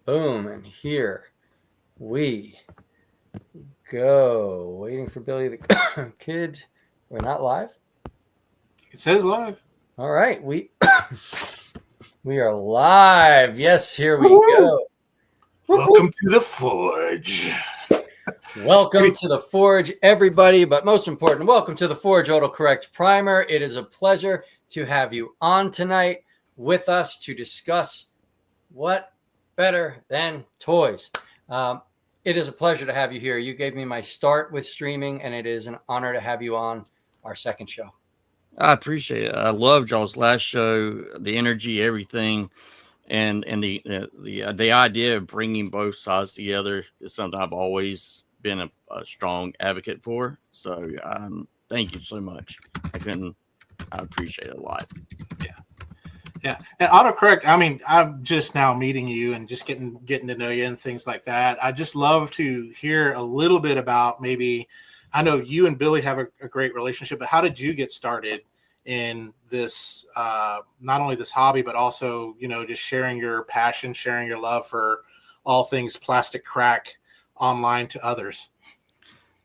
Boom, and here we go. Waiting for Billy the Kid. We're not live? It says live. All right, we are live. Yes, here we Woo-hoo. go. Welcome to the Forge. Welcome to the Forge, everybody. But most important, welcome to the Forge Autocorrect Primer. It is a pleasure to have you on tonight with us to discuss what better than toys. It is a pleasure to have you here. You gave me my start with streaming, and it is an honor to have you on our second show. I appreciate it. I loved y'all's last show, the energy, everything, and the idea of bringing both sides together is something I've always been a strong advocate for. So thank you so much. I appreciate it a lot. Yeah. And autocorrect, I mean, I'm just now meeting you and just getting to know you and things like that. I just love to hear a little bit about maybe, I know you and Billy have a great relationship, but how did you get started in this, not only this hobby, but also, just sharing your passion, sharing your love for all things plastic crack online to others?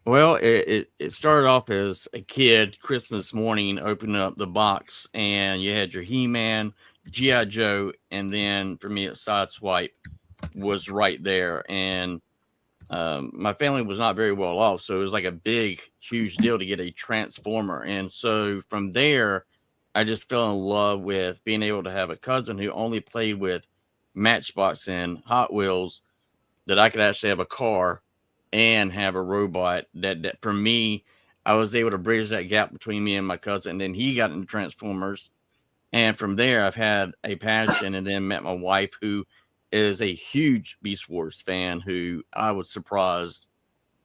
Well, it started off as a kid, Christmas morning, opening up the box, and you had your He-Man, G.I. Joe, and then for me, Sideswipe was right there. And my family was not very well off, so it was like a big, huge deal to get a Transformer. And so from there, I just fell in love with being able to have a cousin who only played with Matchbox and Hot Wheels, that I could actually have a car and have a robot that for me, I was able to bridge that gap between me and my cousin. And then he got into Transformers. And from there, I've had a passion, and then met my wife, who is a huge Beast Wars fan, who I was surprised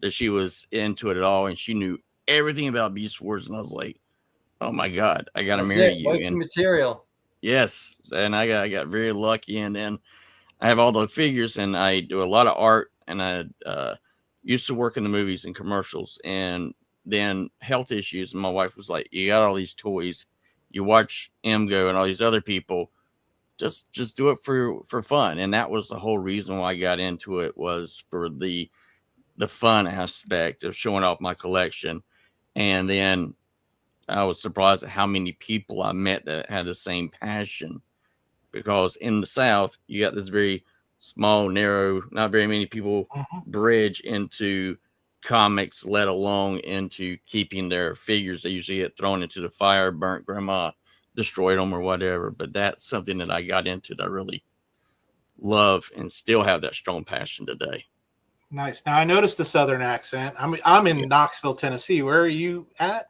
that she was into it at all. And she knew everything about Beast Wars. And I was like, oh my God, I got to marry you. And material. Yes. And I got very lucky. And then I have all the figures, and I do a lot of art, and I used to work in the movies and commercials, and then health issues. And my wife was like, you got all these toys, you watch Go and all these other people, just do it for fun. And that was the whole reason why I got into it, was for the fun aspect of showing off my collection. And then I was surprised at how many people I met that had the same passion, because in the South, you got this very small, narrow, not very many people bridge into comics, let alone into keeping their figures. They usually get thrown into the fire, burnt, grandma destroyed them or whatever. But that's something that I got into that I really love, and still have that strong passion today. Nice. Now I noticed the Southern accent. I'm in Knoxville, Tennessee. Where are you at?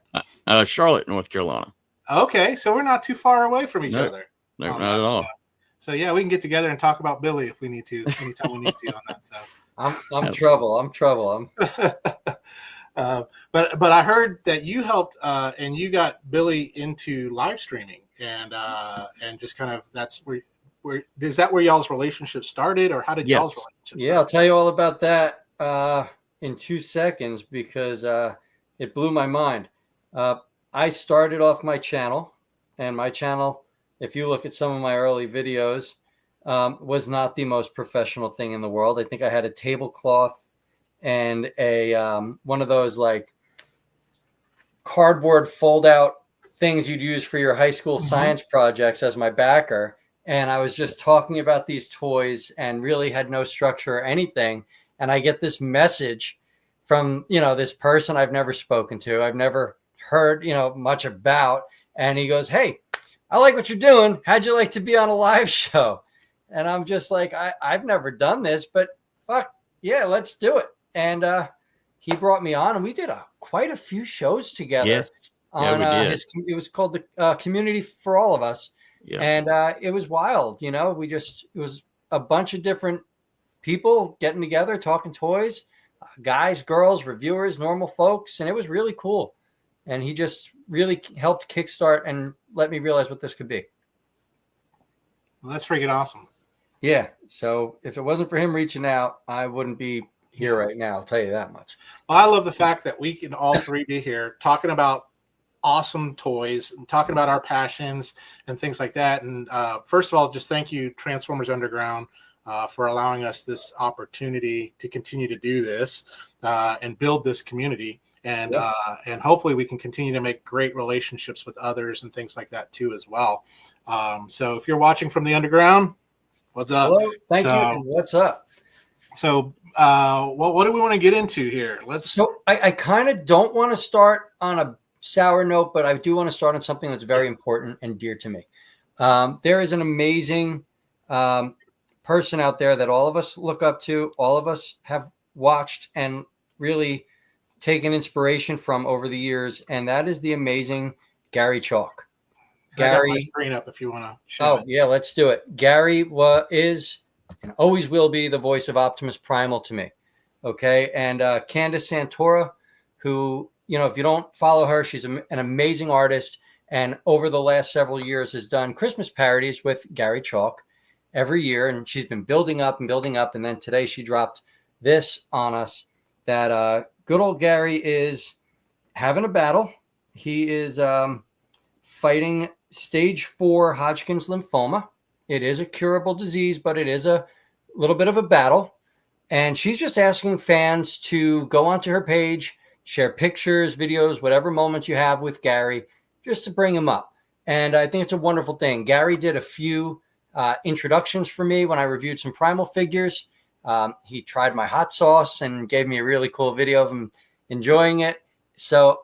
Charlotte, North Carolina. Okay, so we're not too far away from each other. No, not at all. So yeah, we can get together and talk about Billy if we need to, anytime we need to on that. So I'm trouble. But I heard that you helped and you got Billy into live streaming, and just kind of, that's where is that where y'all's relationship started, or how did y'all's relationship start? I'll tell you all about that in 2 seconds, because it blew my mind. I started off my channel, and my channel, if you look at some of my early videos, was not the most professional thing in the world. I think I had a tablecloth and a one of those like cardboard fold out things you'd use for your high school science projects as my backer. And I was just talking about these toys and really had no structure or anything. And I get this message from, this person I've never spoken to, I've never heard, much about. And he goes, "Hey, I like what you're doing. How'd you like to be on a live show?" And I'm just like, I've never done this, but fuck yeah, let's do it. And he brought me on, and we did quite a few shows together. Yes, on it was called the Community for All of Us. Yeah. And it was wild. It was a bunch of different people getting together, talking toys, guys, girls, reviewers, normal folks. And it was really cool. And he just really helped kickstart and let me realize what this could be. Well, that's freaking awesome. Yeah. So if it wasn't for him reaching out, I wouldn't be here right now. I'll tell you that much. Well, I love the fact that we can all three be here talking about awesome toys and talking about our passions and things like that. And first of all, just thank you, Transformers Underground, for allowing us this opportunity to continue to do this and build this community. And and hopefully we can continue to make great relationships with others and things like that too as well. So if you're watching from the underground, what's up? Hello, thank you. And what's up? So what do we want to get into here? So I kind of don't want to start on a sour note, but I do want to start on something that's very important and dear to me. There is an amazing person out there that all of us look up to, all of us have watched and really taken inspiration from over the years, and that is the amazing Gary Chalk. Gary, I got my screen up if you want to show it. Yeah, let's do it. Gary is and always will be the voice of Optimus Primal to me. Okay, and Candace Santora, who, if you don't follow her, she's an amazing artist, and over the last several years has done Christmas parodies with Gary Chalk every year, and she's been building up, and then today she dropped this on us that good old Gary is having a battle. He is fighting stage 4 Hodgkin's lymphoma. It is a curable disease, but it is a little bit of a battle. And she's just asking fans to go onto her page, share pictures, videos, whatever moments you have with Gary, just to bring him up. And I think it's a wonderful thing. Gary did a few introductions for me when I reviewed some Primal figures. He tried my hot sauce and gave me a really cool video of him enjoying it. So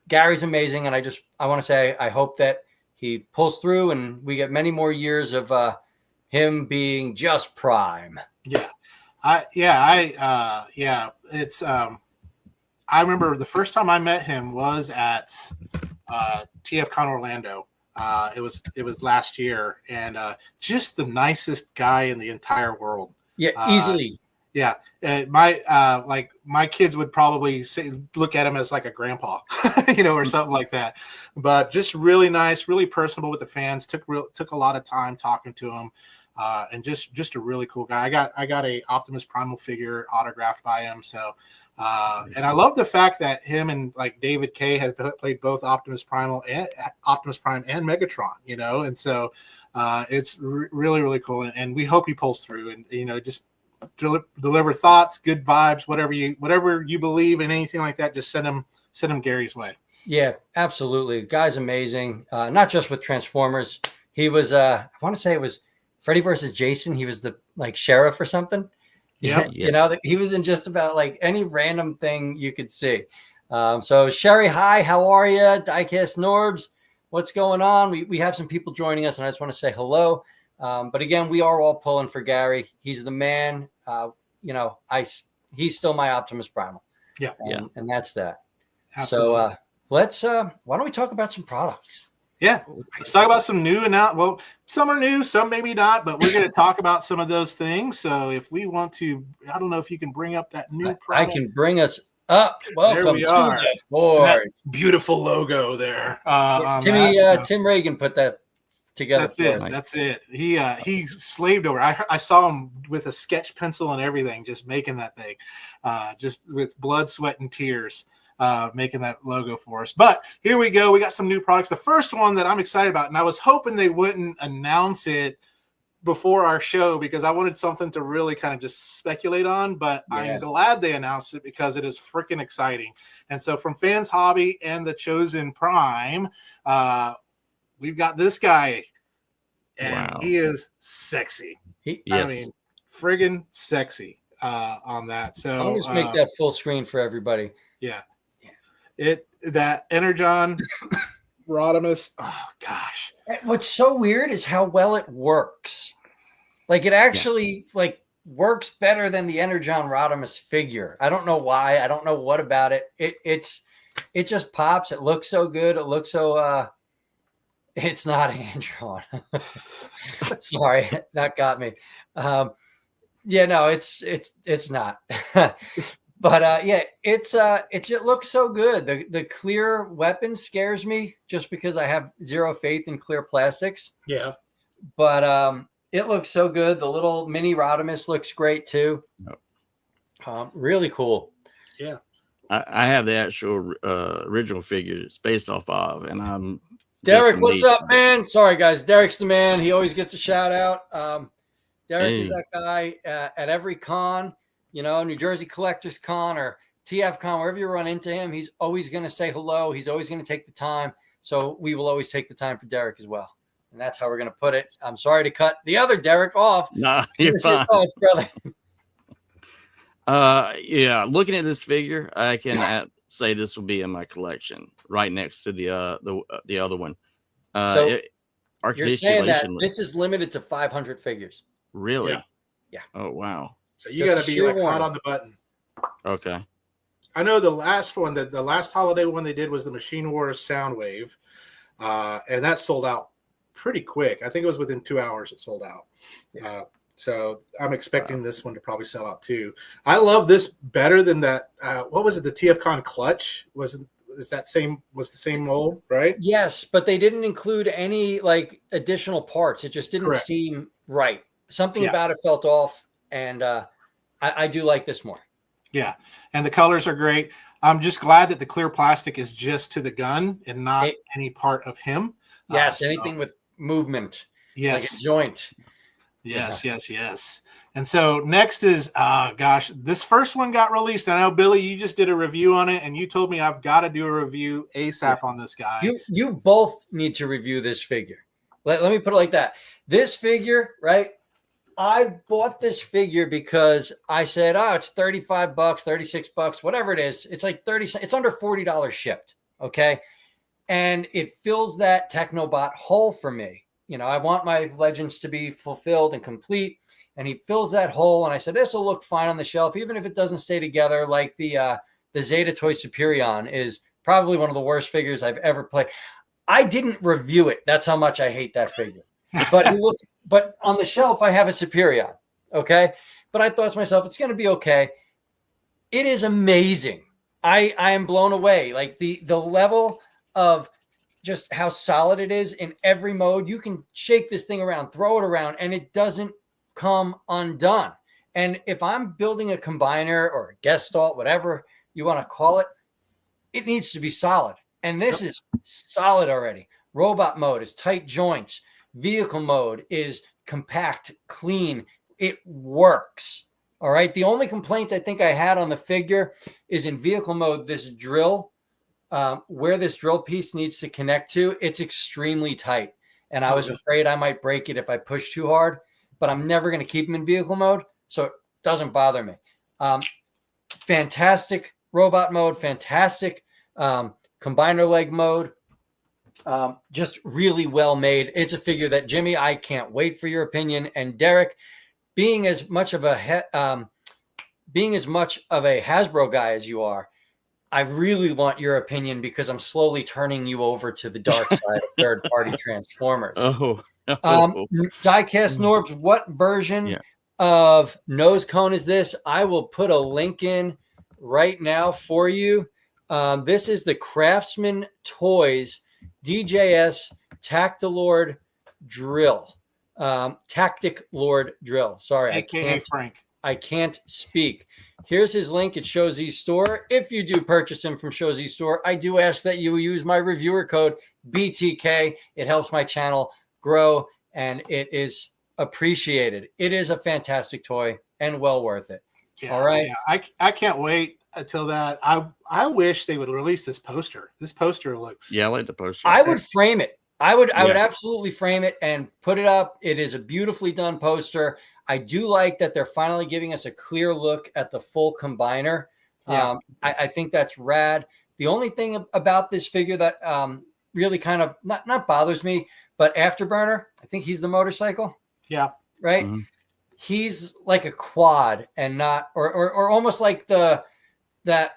Gary's amazing. And I want to say, I hope that he pulls through and we get many more years of him being just prime. Yeah. It's, I remember the first time I met him was at TFCon Orlando. It was last year, and just the nicest guy in the entire world. Yeah, easily. Yeah, my kids would probably look at him as like a grandpa, or something like that. But just really nice, really personable with the fans. Took a lot of time talking to him, and just a really cool guy. I got a Optimus Primal figure autographed by him. So, and I love the fact that him and like David Kay has played both Optimus Prime and Megatron. And so it's really, really cool. And we hope he pulls through and just deliver thoughts, good vibes, whatever you believe in, anything like that. Just send him Gary's way. Yeah, absolutely. Guy's amazing. Not just with Transformers. He was I want to say it was Freddy versus Jason. He was the sheriff or something. Yeah, yes. He was in just about any random thing you could see. So Sherry, hi, how are you? Diecast Norbs, what's going on? We have some people joining us, and I just want to say hello. But again, we are all pulling for Gary. He's the man. He's still my Optimus Primal. Yeah. And that's that. Absolutely. So why don't we talk about some products? Yeah, let's talk about some new and out. Well, some are new, some maybe not, but we're going to talk about some of those things. So if we want to, I don't know if you can bring up that new product. I can bring us up. Welcome to the board. That beautiful logo there. Tim Reagan put that together. That's it. He slaved over. I saw him with a sketch pencil and everything, just making that thing, just with blood, sweat, and tears. Making that logo for us. But here we go. We got some new products. The first one that I'm excited about, and I was hoping they wouldn't announce it before our show because I wanted something to really kind of just speculate on, but yeah. I'm glad they announced it because it is freaking exciting. And so from Fans Hobby and the Chosen Prime, we've got this guy, and he is sexy. I mean, friggin' sexy on that. So I'll just make that full screen for everybody. Yeah. That Energon Rodimus. Oh gosh. What's so weird is how well it works. It actually works better than the Energon Rodimus figure. I don't know why. I don't know what about it. It just pops. It looks so good. It looks so it's not hand-drawn. Sorry, that got me. It's not. But it looks so good. The clear weapon scares me just because I have zero faith in clear plastics. Yeah. But it looks so good. The little mini Rodimus looks great too. Really cool. Yeah. I have the actual original figure it's based off of, and I'm Derek, what's up, man? Sorry guys, Derek's the man. He always gets a shout out. Derek is Hey. that guy at every con, New Jersey Collectors Con or TF Con, wherever you run into him, he's always going to say hello. He's always going to take the time. So we will always take the time for Derek as well. And that's how we're going to put it. I'm sorry to cut the other Derek off. Nah, you're fine. Thoughts, brother. Yeah, looking at this figure, I can say this will be in my collection, right next to the other one. So you're saying that Articulation. this is limited to 500 figures. Really? Yeah. Oh wow. So you got to be like hot on the button. Okay. I know the last one, the last holiday one they did was the Machine Wars Soundwave, and that sold out pretty quick. I think it was within 2 hours it sold out. So I'm expecting this one to probably sell out too. I love this better than that. What was it? The TFCon Clutch was the same mold, right? Yes, but they didn't include any like additional parts. It just didn't seem right. Something about it felt off, and I do like this more. Yeah, and the colors are great. I'm just glad that the clear plastic is just to the gun and not any part of him. Yes, anything with movement. Yes. Like a joint. Yes. And so next is, this first one got released. I know, Billy, you just did a review on it, and you told me I've got to do a review ASAP on this guy. You both need to review this figure. Let me put it like that. This figure, right? I bought this figure because I said, it's $35, $36, whatever it is. It's like 30 cents. It's under $40 shipped. Okay. And it fills that Technobot hole for me. I want my Legends to be fulfilled and complete. And he fills that hole. And I said, this will look fine on the shelf, even if it doesn't stay together. Like the Zeta Toy Superion is probably one of the worst figures I've ever played. I didn't review it. That's how much I hate that figure. But on the shelf, I have a Superion. Okay. But I thought to myself, it's going to be okay. It is amazing. I am blown away. Like the level of just how solid it is in every mode. You can shake this thing around, throw it around, and it doesn't come undone. And if I'm building a combiner or a Gestalt, whatever you want to call it, it needs to be solid. And this is solid already. Robot mode is tight joints. Vehicle mode is compact, clean. It works. All right. The only complaint I think I had on the figure is in vehicle mode, this drill, where this drill piece needs to connect to, it's extremely tight. And I was afraid I might break it if I push too hard, but I'm never going to keep them in vehicle mode. So it doesn't bother me. Fantastic robot mode, fantastic combiner leg mode. Just really well made. It's a figure that, Jimmy, I can't wait for your opinion. And Derek, being as much of a Hasbro guy as you are, I really want your opinion because I'm slowly turning you over to the dark side of third-party Transformers. Diecast Norbs, what version of nose cone is this? I will put a link in right now for you. This is the Craftsman Toys DJS Tactilord Drill. Tactic Lord Drill. Sorry, AKA Frank. I can't speak. Here's his link at Show Z Store. If you do purchase him from Show Z Store, I do ask that you use my reviewer code BTK. It helps my channel grow, and it is appreciated. It is a fantastic toy and well worth it. Yeah, all right. Yeah. I can't wait until that. I wish they would release this poster. This poster looks. Yeah, I like the poster. I would frame it. I would absolutely frame it and put it up. It is a beautifully done poster. I do like that they're finally giving us a clear look at the full combiner. Yeah. I think that's rad. The only thing about this figure that really kind of not bothers me, but Afterburner, I think he's the motorcycle. Yeah. Right. Mm-hmm. He's like a quad and not, or almost like that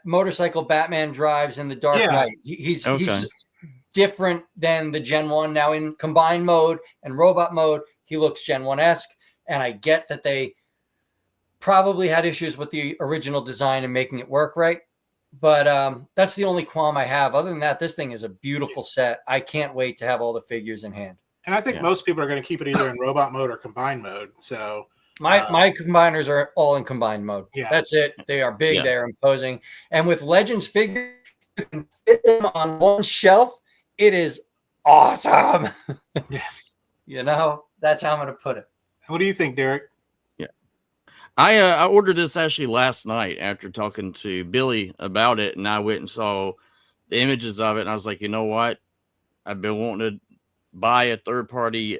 motorcycle Batman drives in the Dark Knight. He's just different than the Gen 1. Now in combined mode and robot mode, he looks Gen 1-esque. And I get that they probably had issues with the original design and making it work right. But that's the only qualm I have. Other than that, this thing is a beautiful set. I can't wait to have all the figures in hand. And I think most people are going to keep it either in robot mode or combined mode. So my combiners are all in combined mode. Yeah. That's it. They are big. Yeah. They are imposing. And with Legends figures, you can fit them on one shelf. It is awesome. Yeah. You know, that's how I'm going to put it. What do you think, Derek? I ordered this actually last night after talking to Billy about it, and I went and saw the images of it, and I was like, you know what? I've been wanting to buy a third party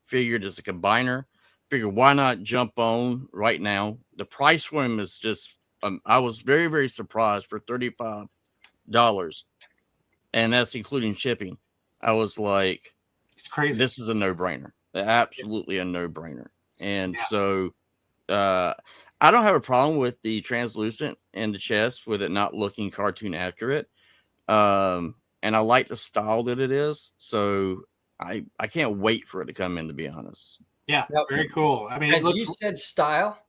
figure that's a combiner. Figure why not jump on right now? The price for him is just I was very, very surprised for $35, and that's including shipping. I was like, It's crazy. this is a no-brainer. Absolutely a no-brainer. And Yeah. so I don't have a problem with the translucent in the chest with it not looking cartoon accurate. And I like the style that it is. So I can't wait for it to come in, to be honest. Yeah, Yep. very cool. I mean, As you said, style,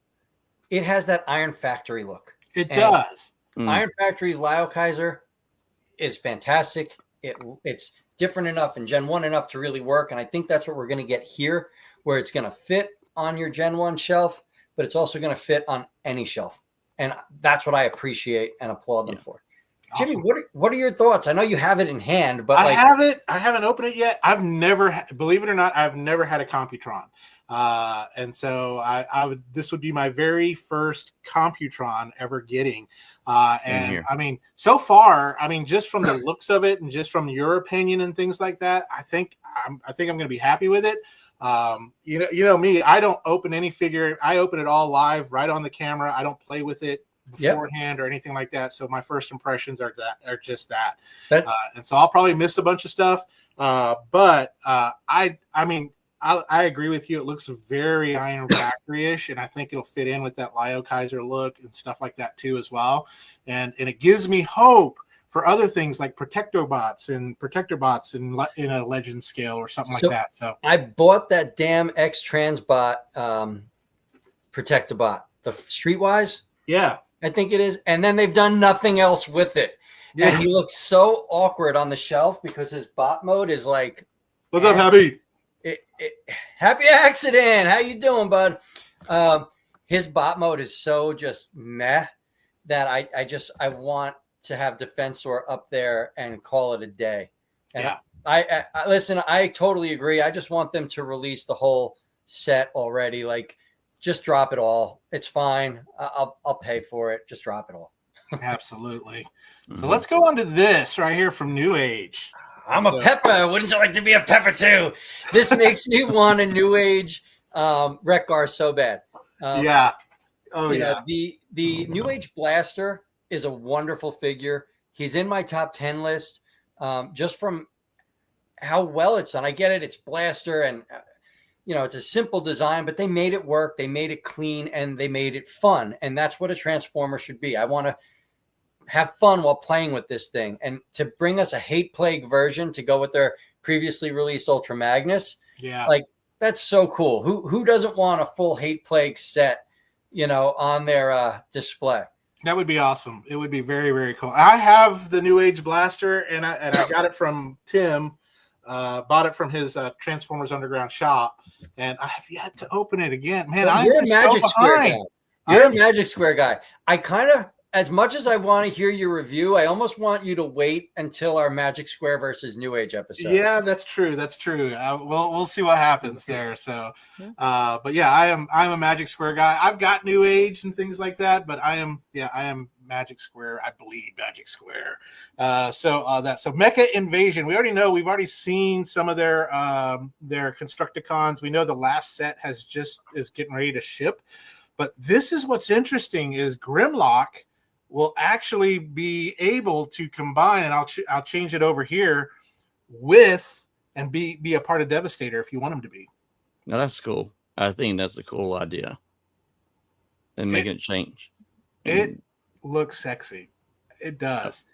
it has that Iron Factory look. It does. Iron Factory Lyle Kaiser is fantastic. It's different enough and Gen 1 enough to really work. And I think that's what we're going to get here, where it's going to fit on your Gen 1 shelf, but it's also going to fit on any shelf. And that's what I appreciate and applaud them for. Awesome. Jimmy, what are your thoughts? I know you have it in hand, but I have it. I haven't opened it yet. I've never, believe it or not, I've never had a Computron. And so I would, this would be my very first Computron ever getting. And I mean, so far, I mean, just from the looks of it and just from your opinion and things like that, I think I'm going to be happy with it. You know me, I don't open any figure. I open it all live right on the camera. I don't play with it beforehand or anything like that. So my first impressions are just that. And so I'll probably miss a bunch of stuff. But I mean, I agree with you. It looks very Iron Factory-ish, and I think it'll fit in with that Lyle Kaiser look and stuff like that too as well. And it gives me hope for other things like Protector bots in a Legend scale or something like that. So I bought that damn X-Transbot Protector bot, the Streetwise. Yeah, I think it is. And then they've done nothing else with it. Yeah. And he looks so awkward on the shelf because his bot mode is like, what's up, Happy? Happy accident. How you doing, bud? His bot mode is so just meh that I want to have Defensor up there and call it a day. And yeah. I listen, I totally agree. I just want them to release the whole set already. Like, just drop it all. It's fine. I'll pay for it. Just drop it all. Absolutely. So let's go on to this right here from New Age. I'm a Pepper. Wouldn't you like to be a Pepper too? This makes me want a New Age Wreck-Gar so bad. Yeah. Oh, yeah. The New Age Blaster is a wonderful figure. He's in my top 10 list just from how well it's done. I get it. It's Blaster and, it's a simple design, but they made it work. They made it clean and they made it fun. And that's what a Transformer should be. I want to have fun while playing with this thing. And to bring us a Hate Plague version to go with their previously released Ultra Magnus. Yeah. Like, that's so cool. Who doesn't want a full Hate Plague set, on their display? That would be awesome. It would be very, very cool. I have the New Age Blaster and I got it from Tim, bought it from his Transformers Underground shop. And I have yet to open it again. Man, I'm just so behind. You're a Magic Square guy. I kind of, as much as I want to hear your review, I almost want you to wait until our Magic Square versus New Age episode. Yeah, that's true. That's true. We'll see what happens there. So, but yeah, I'm a Magic Square guy. I've got New Age and things like that, but I am Magic Square. I believe Magic Square. So Mecha Invasion. We already know. We've already seen some of their Constructicons. We know the last set is getting ready to ship. But this is what's interesting is Grimlock will actually be able to combine, and I'll change it over here with and be a part of Devastator if you want him to be. Now that's cool. I think that's a cool idea. And making it change. It looks sexy. It does.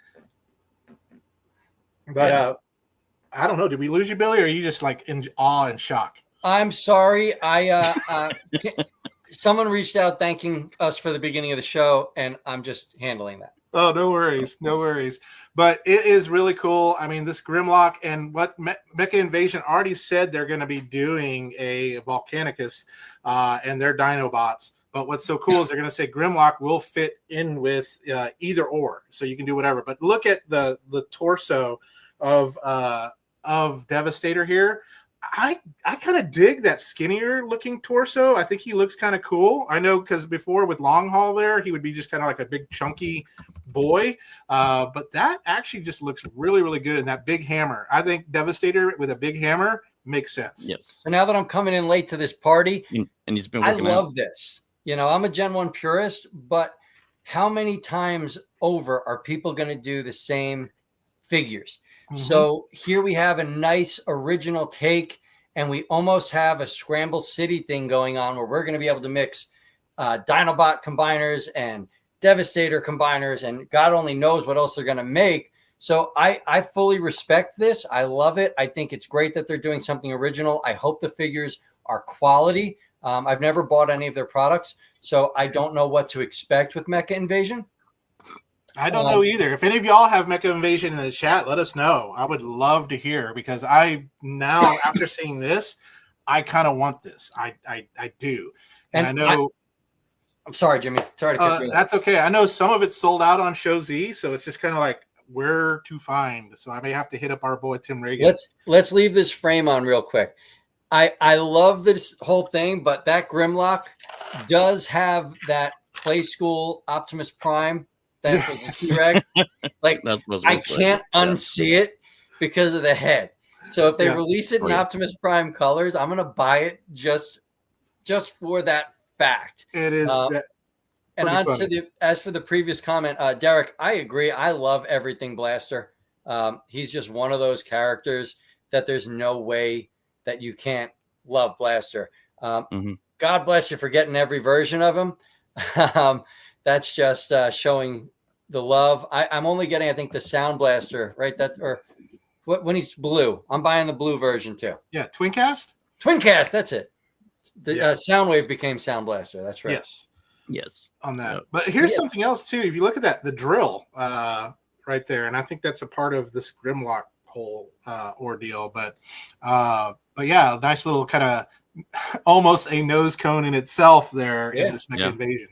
But I don't know. Did we lose you, Billy, or are you just like in awe and shock? I'm sorry. Someone reached out thanking us for the beginning of the show, and I'm just handling that. Oh, no worries. No worries. But it is really cool. I mean, this Grimlock and what Mecha Invasion already said they're going to be doing a Volcanicus and their Dinobots. But what's so cool is they're going to say Grimlock will fit in with either or. So you can do whatever. But look at the torso of Devastator here. I kind of dig that skinnier looking torso. I think he looks kind of cool. I know because before with Long Haul there, he would be just kind of like a big chunky boy. But that actually just looks really, really good. And that big hammer, I think Devastator with a big hammer makes sense. Yes. So now that I'm coming in late to this party, And he's been I working love out. this. You know, I'm a Gen 1 purist, but how many times over are people going to do the same figures? Mhm. So here we have a nice original take, and we almost have a Scramble City thing going on where we're going to be able to mix Dinobot combiners and Devastator combiners, and God only knows what else they're going to make. So I fully respect this. I love it. I think it's great that they're doing something original. I hope the figures are quality. I've never bought any of their products, so I don't know what to expect with Mecha Invasion. I don't know either. If any of y'all have Mecha Invasion in the chat, let us know. I would love to hear, because I now, after seeing this, I kind of want this. I do. And I know. I'm sorry, Jimmy. Sorry to cut you off. That's okay. I know some of it's sold out on Show Z, so it's just kind of like where to find. So I may have to hit up our boy Tim Reagan. Let's leave this frame on real quick. I love this whole thing, but that Grimlock does have that Play School Optimus Prime. That was T-Rex. Like, I can't unsee it because of the head. So if they release it in Optimus Prime colors, I'm gonna buy it just for that fact. It is. And on to as for the previous comment, Derek, I agree. I love everything Blaster. He's just one of those characters that there's no way that you can't love Blaster. God bless you for getting every version of him. That's just showing the love. I'm only getting, I think, the Sound Blaster, right? When he's blue. I'm buying the blue version too. Yeah, Twincast? Twincast, that's it. The Soundwave became Sound Blaster. That's right. Yes. On that. But here's something else too. If you look at that, the drill right there, and I think that's a part of this Grimlock whole ordeal. But yeah, nice little kind of almost a nose cone in itself there in this Mecha Invasion.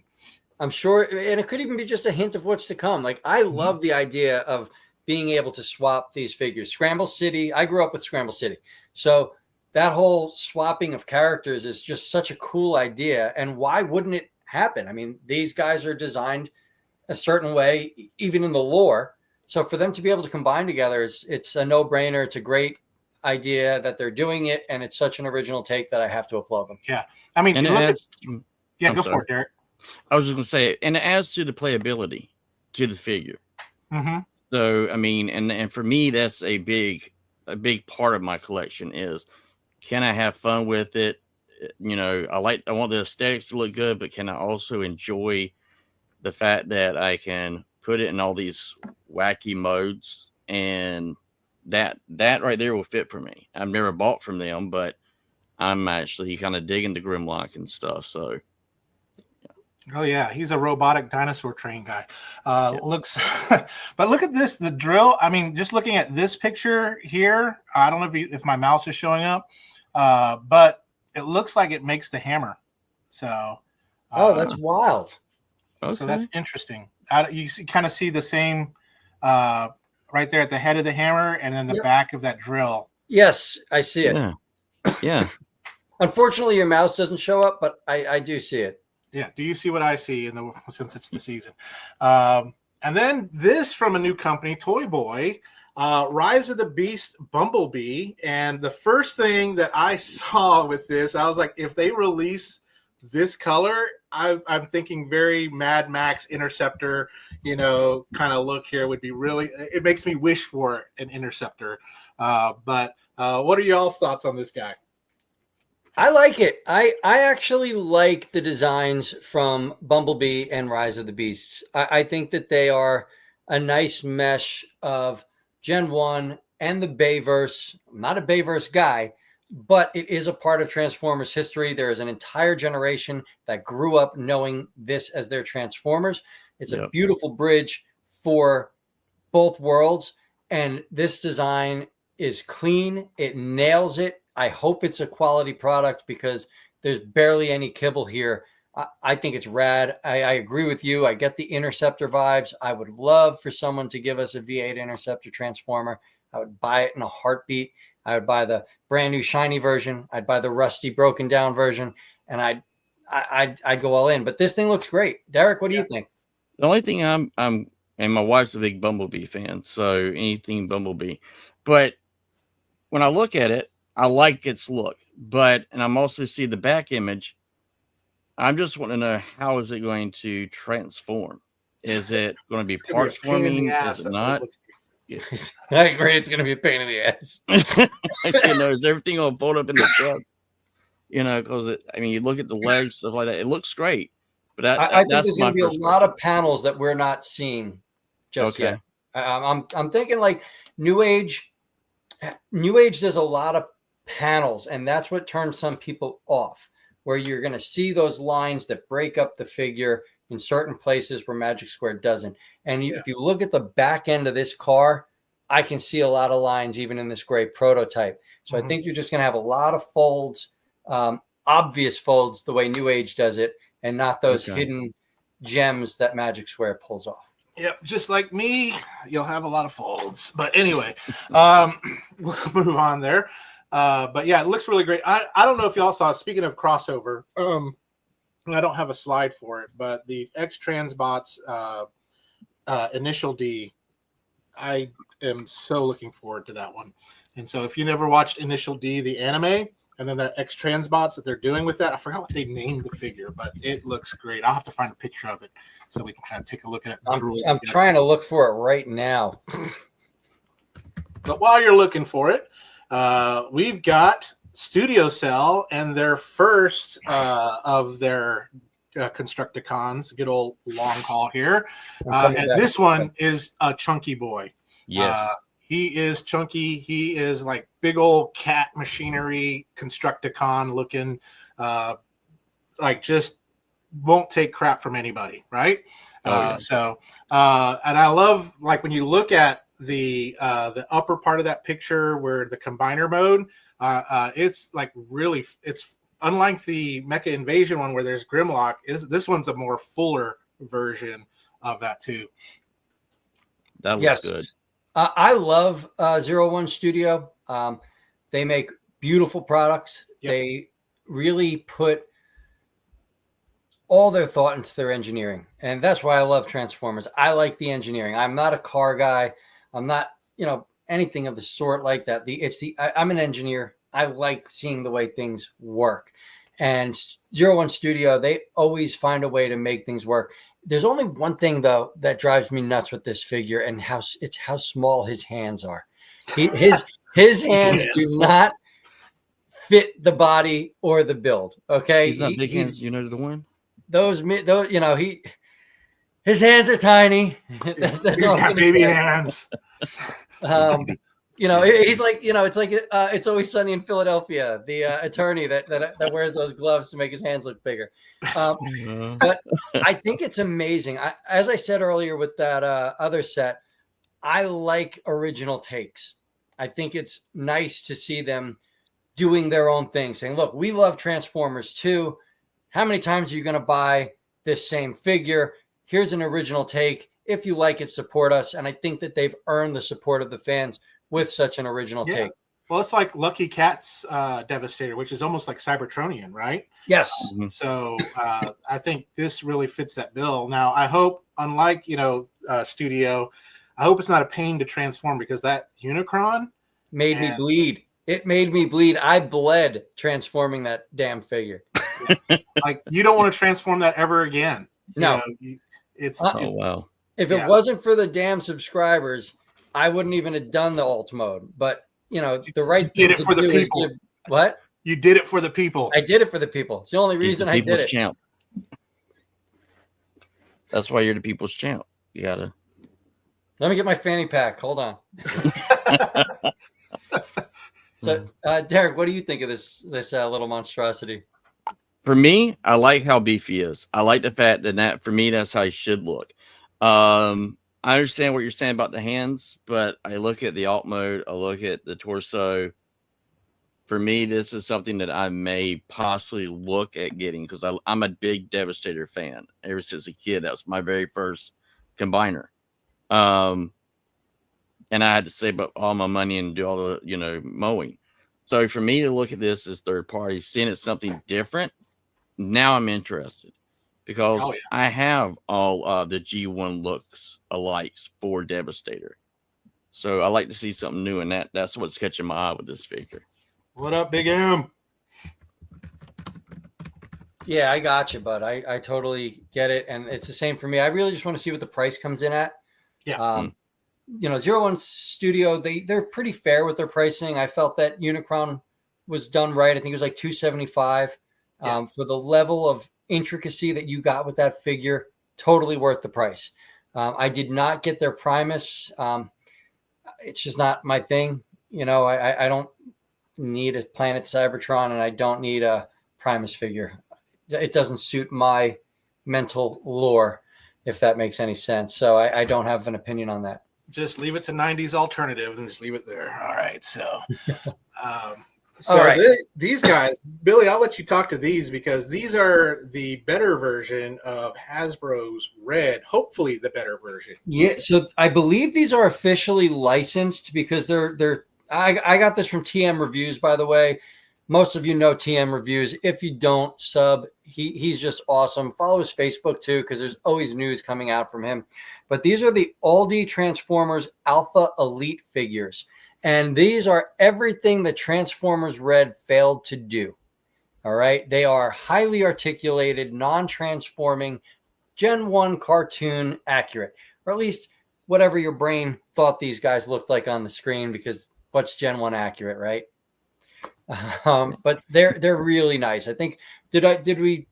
I'm sure, and it could even be just a hint of what's to come. Like, I love the idea of being able to swap these figures. Scramble City, I grew up with Scramble City. So that whole swapping of characters is just such a cool idea. And why wouldn't it happen? I mean, these guys are designed a certain way, even in the lore. So for them to be able to combine together, it's a no-brainer. It's a great idea that they're doing it, and it's such an original take that I have to applaud them. Yeah. I mean, go for it, Derek. I was just going to say, and it adds to the playability to the figure. So, I mean, and for me, that's a big part of my collection is, can I have fun with it? You know, I want the aesthetics to look good, but can I also enjoy the fact that I can put it in all these wacky modes, and that right there will fit for me. I've never bought from them, but I'm actually kind of digging the Grimlock and stuff. So, oh yeah, he's a robotic dinosaur train guy. Looks, but look at this, the drill. I mean, just looking at this picture here, I don't know if my mouse is showing up, but it looks like it makes the hammer. So, that's wild. Okay. So that's interesting. You kind of see the same right there at the head of the hammer, and then the back of that drill. Yes, I see it. Yeah. Unfortunately, your mouse doesn't show up, but I do see it. Yeah. Do you see what I see since it's the season? And then this from a new company, Toy Boy, Rise of the Beast Bumblebee. And the first thing that I saw with this, I was like, if they release this color, I'm thinking very Mad Max Interceptor, kind of look here would be really, it makes me wish for an Interceptor. But what are y'all's thoughts on this guy? I like it. I actually like the designs from Bumblebee and Rise of the Beasts. I think that they are a nice mesh of Gen 1 and the Bayverse. I'm not a Bayverse guy, but it is a part of Transformers history. There is an entire generation that grew up knowing this as their Transformers. It's a beautiful bridge for both worlds. And this design is clean. It nails it. I hope it's a quality product because there's barely any kibble here. I think it's rad. I agree with you. I get the Interceptor vibes. I would love for someone to give us a V8 Interceptor Transformer. I would buy it in a heartbeat. I would buy the brand new shiny version. I'd buy the rusty, broken down version, and I'd go all in. But this thing looks great. Derek, what do you think? The only thing I'm and my wife's a big Bumblebee fan, so anything Bumblebee. But when I look at it, I like its look. But and I'm also see the back image. I'm just wanting to know, how is it going to transform? Is it going to be parts forming? Is it not? Yeah. I agree. It's going to be a pain in the ass. Is everything going to fold up in the truck? Because you look at the legs, stuff like that. It looks great, but I think there's going to be a lot of panels that we're not seeing just yet. I'm thinking like New Age. New Age does a lot of panels, and that's what turns some people off. Where you're going to see those lines that break up the figure in certain places where Magic Square doesn't. And if you look at the back end of this car, I can see a lot of lines even in this gray prototype. So I think you're just going to have a lot of folds, obvious folds the way New Age does it, and not those hidden gems that Magic Square pulls off. Yep, just like me, you'll have a lot of folds. But anyway, we'll move on there. But yeah, it looks really great. I don't know if y'all saw, speaking of crossover, I don't have a slide for it, but the X Transbots Initial D, I am so looking forward to that one. And so if you never watched Initial D, the anime, and then the X Transbots that they're doing with that, I forgot what they named the figure, but it looks great. I'll have to find a picture of it so we can kind of take a look at it. I'm trying to look for it right now. But while you're looking for it, we've got Studio Cell and their first of their Constructicons, good old long haul here. And this one is a chunky boy. Yes. He is chunky. He is like big old cat machinery Constructicon looking, like just won't take crap from anybody, right? So, and I love, like, when you look at the upper part of that picture where the combiner mode, it's like really, it's unlike the Mecha Invasion one where there's Grimlock. This one's a more fuller version of that too. That looks good. I love 01 Studio. They make beautiful products. Yep. They really put all their thought into their engineering. And that's why I love Transformers. I like the engineering. I'm not a car guy. I'm not, anything of the sort like that. I'm an engineer. I like seeing the way things work. And 01 Studio, they always find a way to make things work. There's only one thing, though, that drives me nuts with this figure, and how small his hands are. His hands do not fit the body or the build. Okay, he's not big hands. The one. Those, his hands are tiny. That's he's got baby hands. He's like, it's like It's Always Sunny in Philadelphia, the attorney that wears those gloves to make his hands look bigger. But I think it's amazing. As I said earlier with that other set, I like original takes. I think it's nice to see them doing their own thing, saying, look, we love Transformers too. How many times are you going to buy this same figure? Here's an original take. If you like it, support us. And I think that they've earned the support of the fans with such an original take. Well, it's like Lucky Cat's Devastator, which is almost like Cybertronian, right? Yes. So I think this really fits that bill. Now, I hope, unlike, Studio, I hope it's not a pain to transform, because that Unicron made me bleed. It made me bleed. I bled transforming that damn figure. Like, you don't want to transform that ever again. No. Wow. If it wasn't for the damn subscribers, I wouldn't even have done the alt mode. But the right thing to do is give, what? You did it for the people. I did it for the people. It's the only reason I did it. Champ. That's why you're the people's champ. You gotta. Let me get my fanny pack. Hold on. So, Derek, what do you think of this little monstrosity? For me, I like how beefy he is. I like the fact that for me, that's how he should look. I understand what you're saying about the hands, but I look at the alt mode. I look at the torso. For me, this is something that I may possibly look at getting, because I'm a big Devastator fan. Ever since a kid, that was my very first combiner. and I had to save up all my money and do all the, mowing. So for me to look at this as third party, seeing it's something different, now I'm interested because Oh yeah. I have all the G1 looks alikes for Devastator. So I like to see something new, and that's what's catching my eye with this figure. What up, Big M? Yeah, I got you, bud. I totally get it. And it's the same for me. I really just want to see what the price comes in at. Yeah. Zero One Studio, they're pretty fair with their pricing. I felt that Unicron was done right. I think it was like $275 for the level of intricacy that you got with that figure. Totally worth the price. I did not get their Primus. It's just not my thing. I don't need a Planet Cybertron, and I don't need a Primus figure. It doesn't suit my mental lore, if that makes any sense. So I don't have an opinion on that. Just leave it to 90s alternative and just leave it there. All right. So, these guys, Billy, I'll let you talk to these because these are the better version of Hasbro's Red. Hopefully the better version. Yeah. So I believe these are officially licensed because I got this from TM Reviews, by the way. Most of you know TM Reviews. If you don't, sub. He's just awesome. Follow his Facebook too, because there's always news coming out from him. But these are the Aldi Transformers Alpha Elite figures. And these are everything that Transformers Red failed to do. All right. They are highly articulated, non-transforming, Gen 1 cartoon accurate. Or at least whatever your brain thought these guys looked like on the screen, because what's Gen 1 accurate, right? But they're really nice. I think do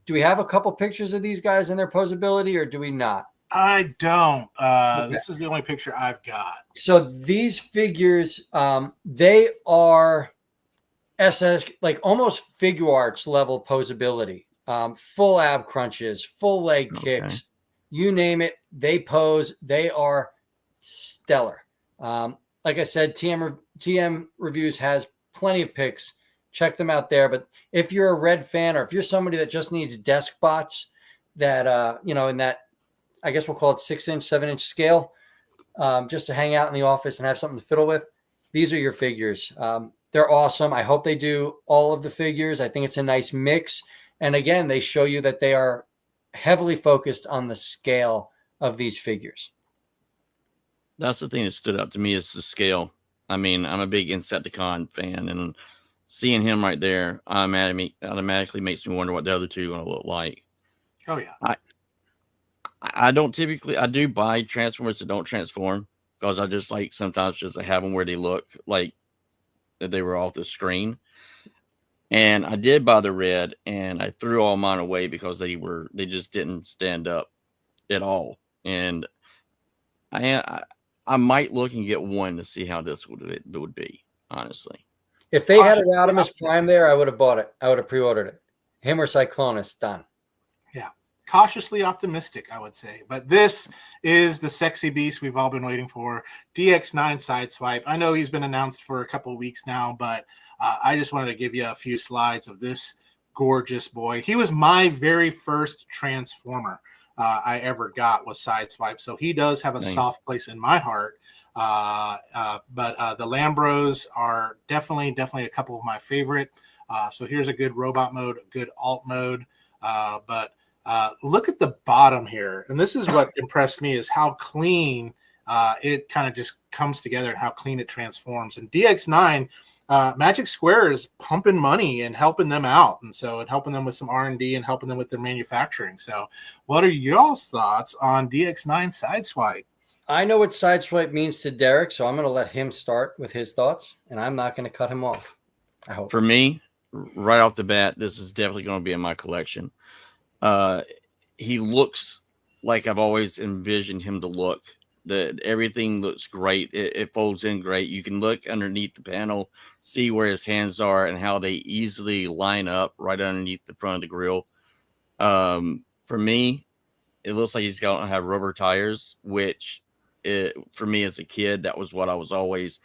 we have a couple pictures of these guys and their posability, or do we not? I don't. Okay. This was the only picture I've got. So these figures, they are SS, like almost figure arts level posability. Full ab crunches, full leg kicks, you name it, they pose. They are stellar. Like I said, TM Reviews has plenty of pics. Check them out there. But if you're a Red fan, or if you're somebody that just needs desk bots that, in that, I guess we'll call it 6-inch, 7-inch scale, just to hang out in the office and have something to fiddle with, these are your figures. They're awesome. I hope they do all of the figures. I think it's a nice mix. And again, they show you that they are heavily focused on the scale of these figures. That's the thing that stood out to me, is the scale. I mean, I'm a big Insecticon fan, and seeing him right there automatically makes me wonder what the other two are going to look like. Oh yeah. I do buy Transformers that don't transform, because I just like sometimes just to have them where they look like that they were off the screen. And I did buy the Red, and I threw all mine away because they just didn't stand up at all. And I might look and get one to see how this would be, honestly. If they had an Optimus Prime there, I would have bought it. I would have pre-ordered it. Him or Cyclonus, done. Yeah. Cautiously optimistic, I would say. But this is the sexy beast we've all been waiting for, DX9 Sideswipe. I know he's been announced for a couple of weeks now, but I just wanted to give you a few slides of this gorgeous boy. He was my very first Transformer I ever got, was Sideswipe. So he does have a soft place in my heart. But the Lambros are definitely a couple of my favorite. So here's a good robot mode, a good alt mode. But look at the bottom here. And this is what impressed me, is how clean it kind of just comes together and how clean it transforms. And DX9, Magic Square is pumping money and helping them out. And helping them with some R&D and helping them with their manufacturing. So what are y'all's thoughts on DX9 Sideswipe? I know what Sideswipe means to Derek, so I'm going to let him start with his thoughts, and I'm not going to cut him off. I hope. For me, right off the bat, this is definitely going to be in my collection. He looks like I've always envisioned him to look. Everything looks great. It folds in great. You can look underneath the panel, see where his hands are and how they easily line up right underneath the front of the grill. For me, it looks like he's going to have rubber tires, which for me as a kid, that was what I was always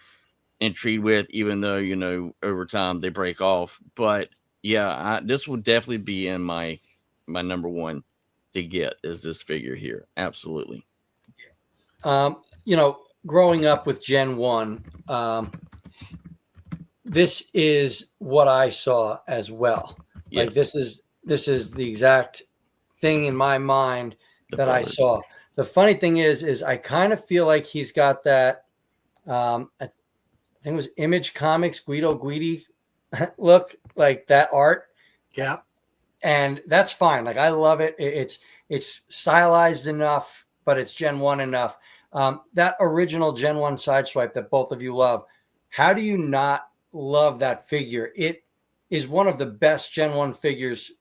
intrigued with, even though, over time they break off. But yeah, this will definitely be in my number one to get, is this figure here. Absolutely. growing up with Gen 1, this is what I saw as well. Like Yes. this is the exact thing in my mind The that I brothers. saw. The funny thing is I kind of feel like he's got that. I think it was Image Comics Guido Guidi look, like that art, Yeah. and that's fine. Like I love it. It's stylized enough, but it's Gen 1 enough. That original Gen 1 sideswipe that both of you love. How do you not love that figure? It is one of the best Gen 1 figures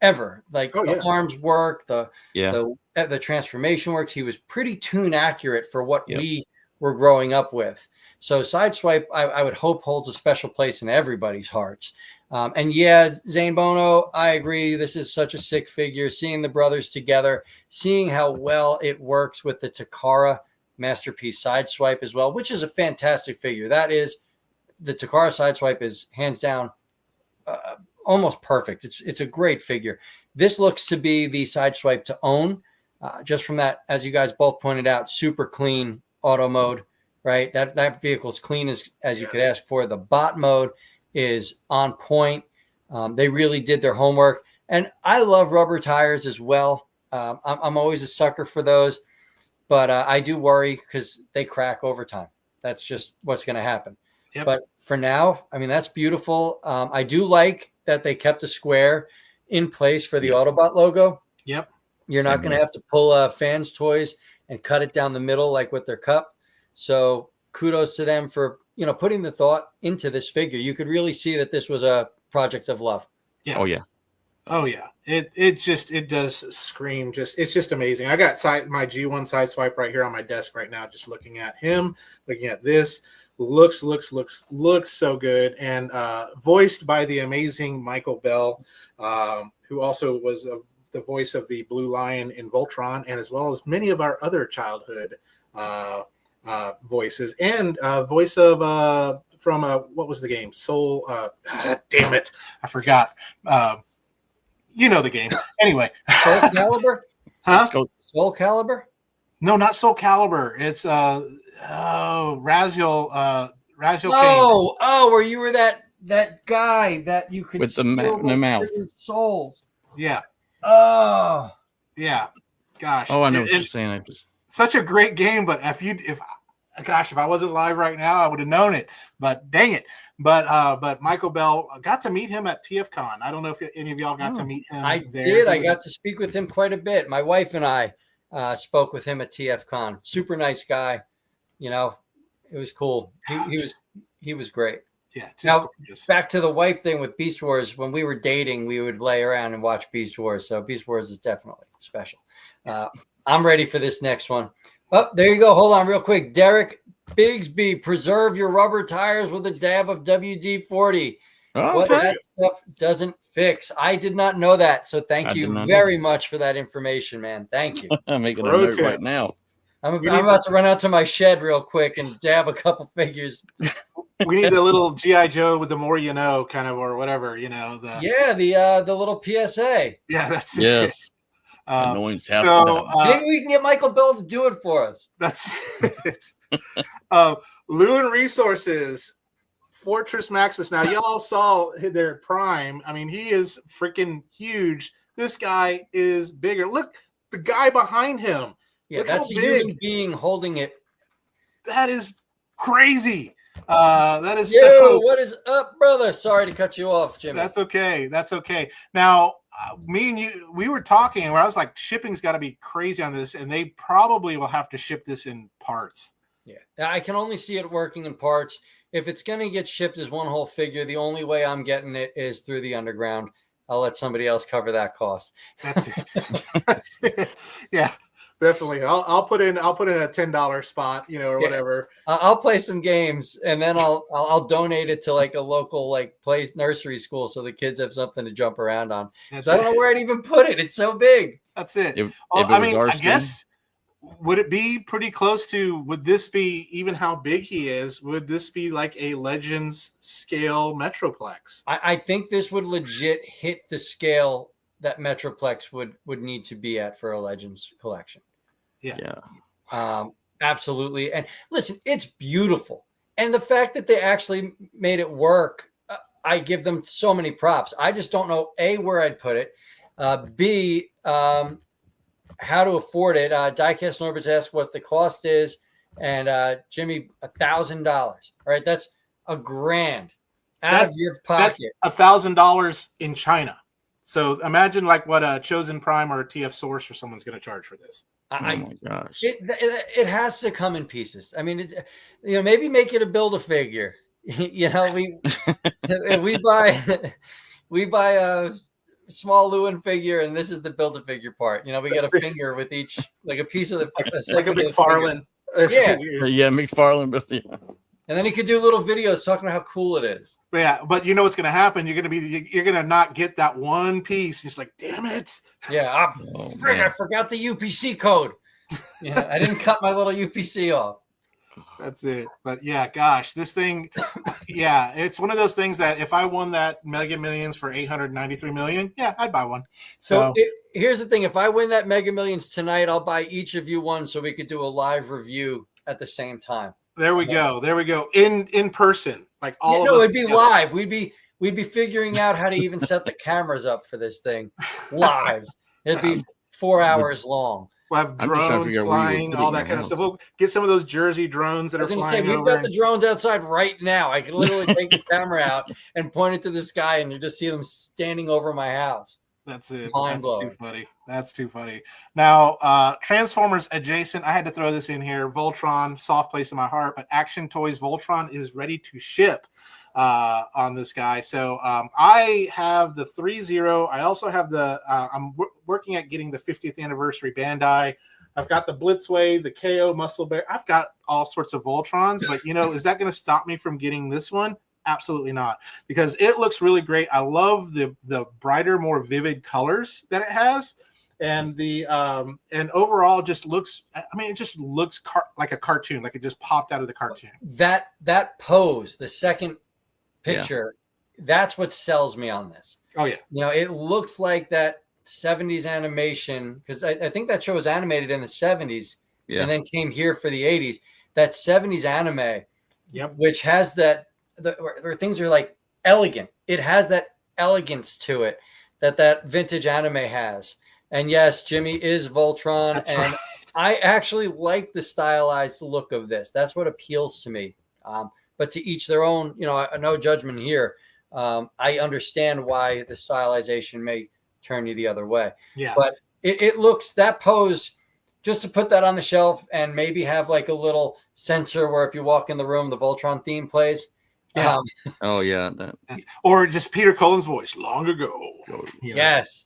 ever. Like Oh the yeah. arms work, Yeah. the transformation works. He was pretty tune accurate for what Yep. we were growing up with. So sideswipe, I would hope holds a special place in everybody's hearts. And yeah, Zane Bono, I agree. This is such a sick figure. Seeing the brothers together, seeing how well it works with the Takara Masterpiece Sideswipe as well, which is a fantastic figure. That is, the Takara Sideswipe is hands down almost perfect. It's a great figure. This looks to be the Sideswipe to own, just from that, as you guys both pointed out, super clean auto mode, right? That vehicle is clean as you could ask for. The bot mode is on point. They really did their homework. And I love rubber tires as well. I'm always a sucker for those, but I do worry because they crack over time. That's just what's going to happen. Yep. But for now, I mean, that's beautiful. I do like that they kept the square in place for the Yes. Autobot logo. Yep. You're not going to have to pull fans' toys and cut it down the middle like with their cup. So kudos to them for putting the thought into this figure. You could really see that this was a project of love. Yeah. Oh yeah. Oh yeah, it does scream. It's just amazing. I got my G1 sideswipe right here on my desk right now. Just looking at him, looking at this, looks so good, and voiced by the amazing Michael Bell, who also was the voice of the Blue Lion in Voltron, and as well as many of our other childhood voices, and voice of from what was the game? Soul. Damn it, I forgot. You know the game. Anyway. Soul Calibur? Huh? Soul Calibur? No, not Soul Calibur. It's Raziel Kane. Oh, where you were that guy that you could With the steal mouth. souls. Yeah. Oh. Yeah. Gosh. Oh, I know what you're saying. Such a great game, but if I wasn't live right now, I would have known it. But dang it. But Michael Bell, got to meet him at TFCon. I don't know if any of y'all got to meet him. I there. did. I got to speak with him quite a bit. My wife and I spoke with him at TFCon. Super nice guy. It was cool. He was great. Yeah. Now, back to the wife thing with Beast Wars. When we were dating, we would lay around and watch Beast Wars. So Beast Wars is definitely special. I'm ready for this next one. Oh, there you go. Hold on real quick. Derek Bigsby, preserve your rubber tires with a dab of WD-40. Oh, What that stuff doesn't fix. I did not know that. So thank you very much for that information, man. Thank you. I'm making a note right now. I'm about to run out to my shed real quick and dab a couple figures. We need the little G.I. Joe with the more you know kind of, or whatever, the little PSA. Yeah, that's yes. it. Maybe we can get Michael Bell to do it for us. That's it. Loon Resources, Fortress Maximus. Now, y'all saw their prime. I mean, he is freaking huge. This guy is bigger. Look, the guy behind him. Yeah, that's a human being holding it. That is crazy. That is what is up, brother? Sorry to cut you off, Jimmy. That's okay. Now, me and you, we were talking where I was like, shipping's got to be crazy on this, and they probably will have to ship this in parts. Yeah, I can only see it working in parts. If it's going to get shipped as one whole figure, the only way I'm getting it is through the underground. I'll let somebody else cover that cost. That's it. That's it. Yeah. Definitely. I'll put in a $10 spot, or whatever. I'll play some games, and then I'll donate it to like a local place nursery school so the kids have something to jump around on. I don't know where I'd even put it. It's so big. That's it. I guess would it be pretty close to? Would this be even how big he is? Would this be like a Legends scale Metroplex? I think this would legit hit the scale that Metroplex would need to be at for a Legends collection. Yeah. Absolutely. And listen, it's beautiful. And the fact that they actually made it work, I give them so many props. I just don't know, A, where I'd put it, B, how to afford it. Diecast Norbert's asked what the cost is, and Jimmy, $1,000. All right, that's $1,000 out of your That's pocket. $1,000 in China. So imagine like what a Chosen Prime or a TF Source or someone's going to charge for this. Oh my gosh! It has to come in pieces. I mean, maybe make it a Build-A-Figure. If we buy a small Lewin figure, and this is the Build-A-Figure part. We got a finger with each, like a piece of the like a McFarlane. Yeah, yeah, McFarlane, but yeah. And then he could do little videos talking about how cool it is. Yeah, but you know what's going to happen? You're going to not get that one piece. You're just like, damn it. Yeah, I forgot the UPC code. I didn't cut my little UPC off. That's it. But yeah, gosh, this thing, yeah, it's one of those things that if I won that Mega Millions for 893 million, yeah, I'd buy one. So here's the thing: if I win that Mega Millions tonight, I'll buy each of you one so we could do a live review at the same time. There we go. In person, like all of us. No, it'd be live. We'd be figuring out how to even set the cameras up for this thing live. It'd be 4 hours long. We'll have drones flying, all that kind of stuff. We'll get some of those Jersey drones that are flying over. We've got the drones outside right now. I could literally take the camera out and point it to the sky, and you just see them standing over my house. That's it. That's too funny. Now, Transformers adjacent. I had to throw this in here. Voltron, soft place in my heart, but Action Toys Voltron is ready to ship on this guy. So I have the 3-0. I also have the. I'm working at getting the 50th anniversary Bandai. I've got the Blitzway, the KO Muscle Bear. I've got all sorts of Voltrons, but is that going to stop me from getting this one? Absolutely not, because it looks really great. I love the brighter, more vivid colors that it has, and the and overall just looks. I mean, it just looks like a cartoon, like it just popped out of the cartoon. That pose, the second picture, that's what sells me on this. Oh yeah, it looks like that 70s animation, because I think that show was animated in the 70s, and then came here for the 80s. That 70s anime, which has that. Where things are like elegant. It has that elegance to it that vintage anime has. And yes, Jimmy is Voltron. That's and right. I actually like the stylized look of this. That's what appeals to me. But to each their own, no judgment here. I understand why the stylization may turn you the other way. Yeah. But it looks, that pose, just to put that on the shelf and maybe have like a little sensor where if you walk in the room, the Voltron theme plays. Yeah. Oh yeah. Or just Peter Cullen's voice, long ago. Yes.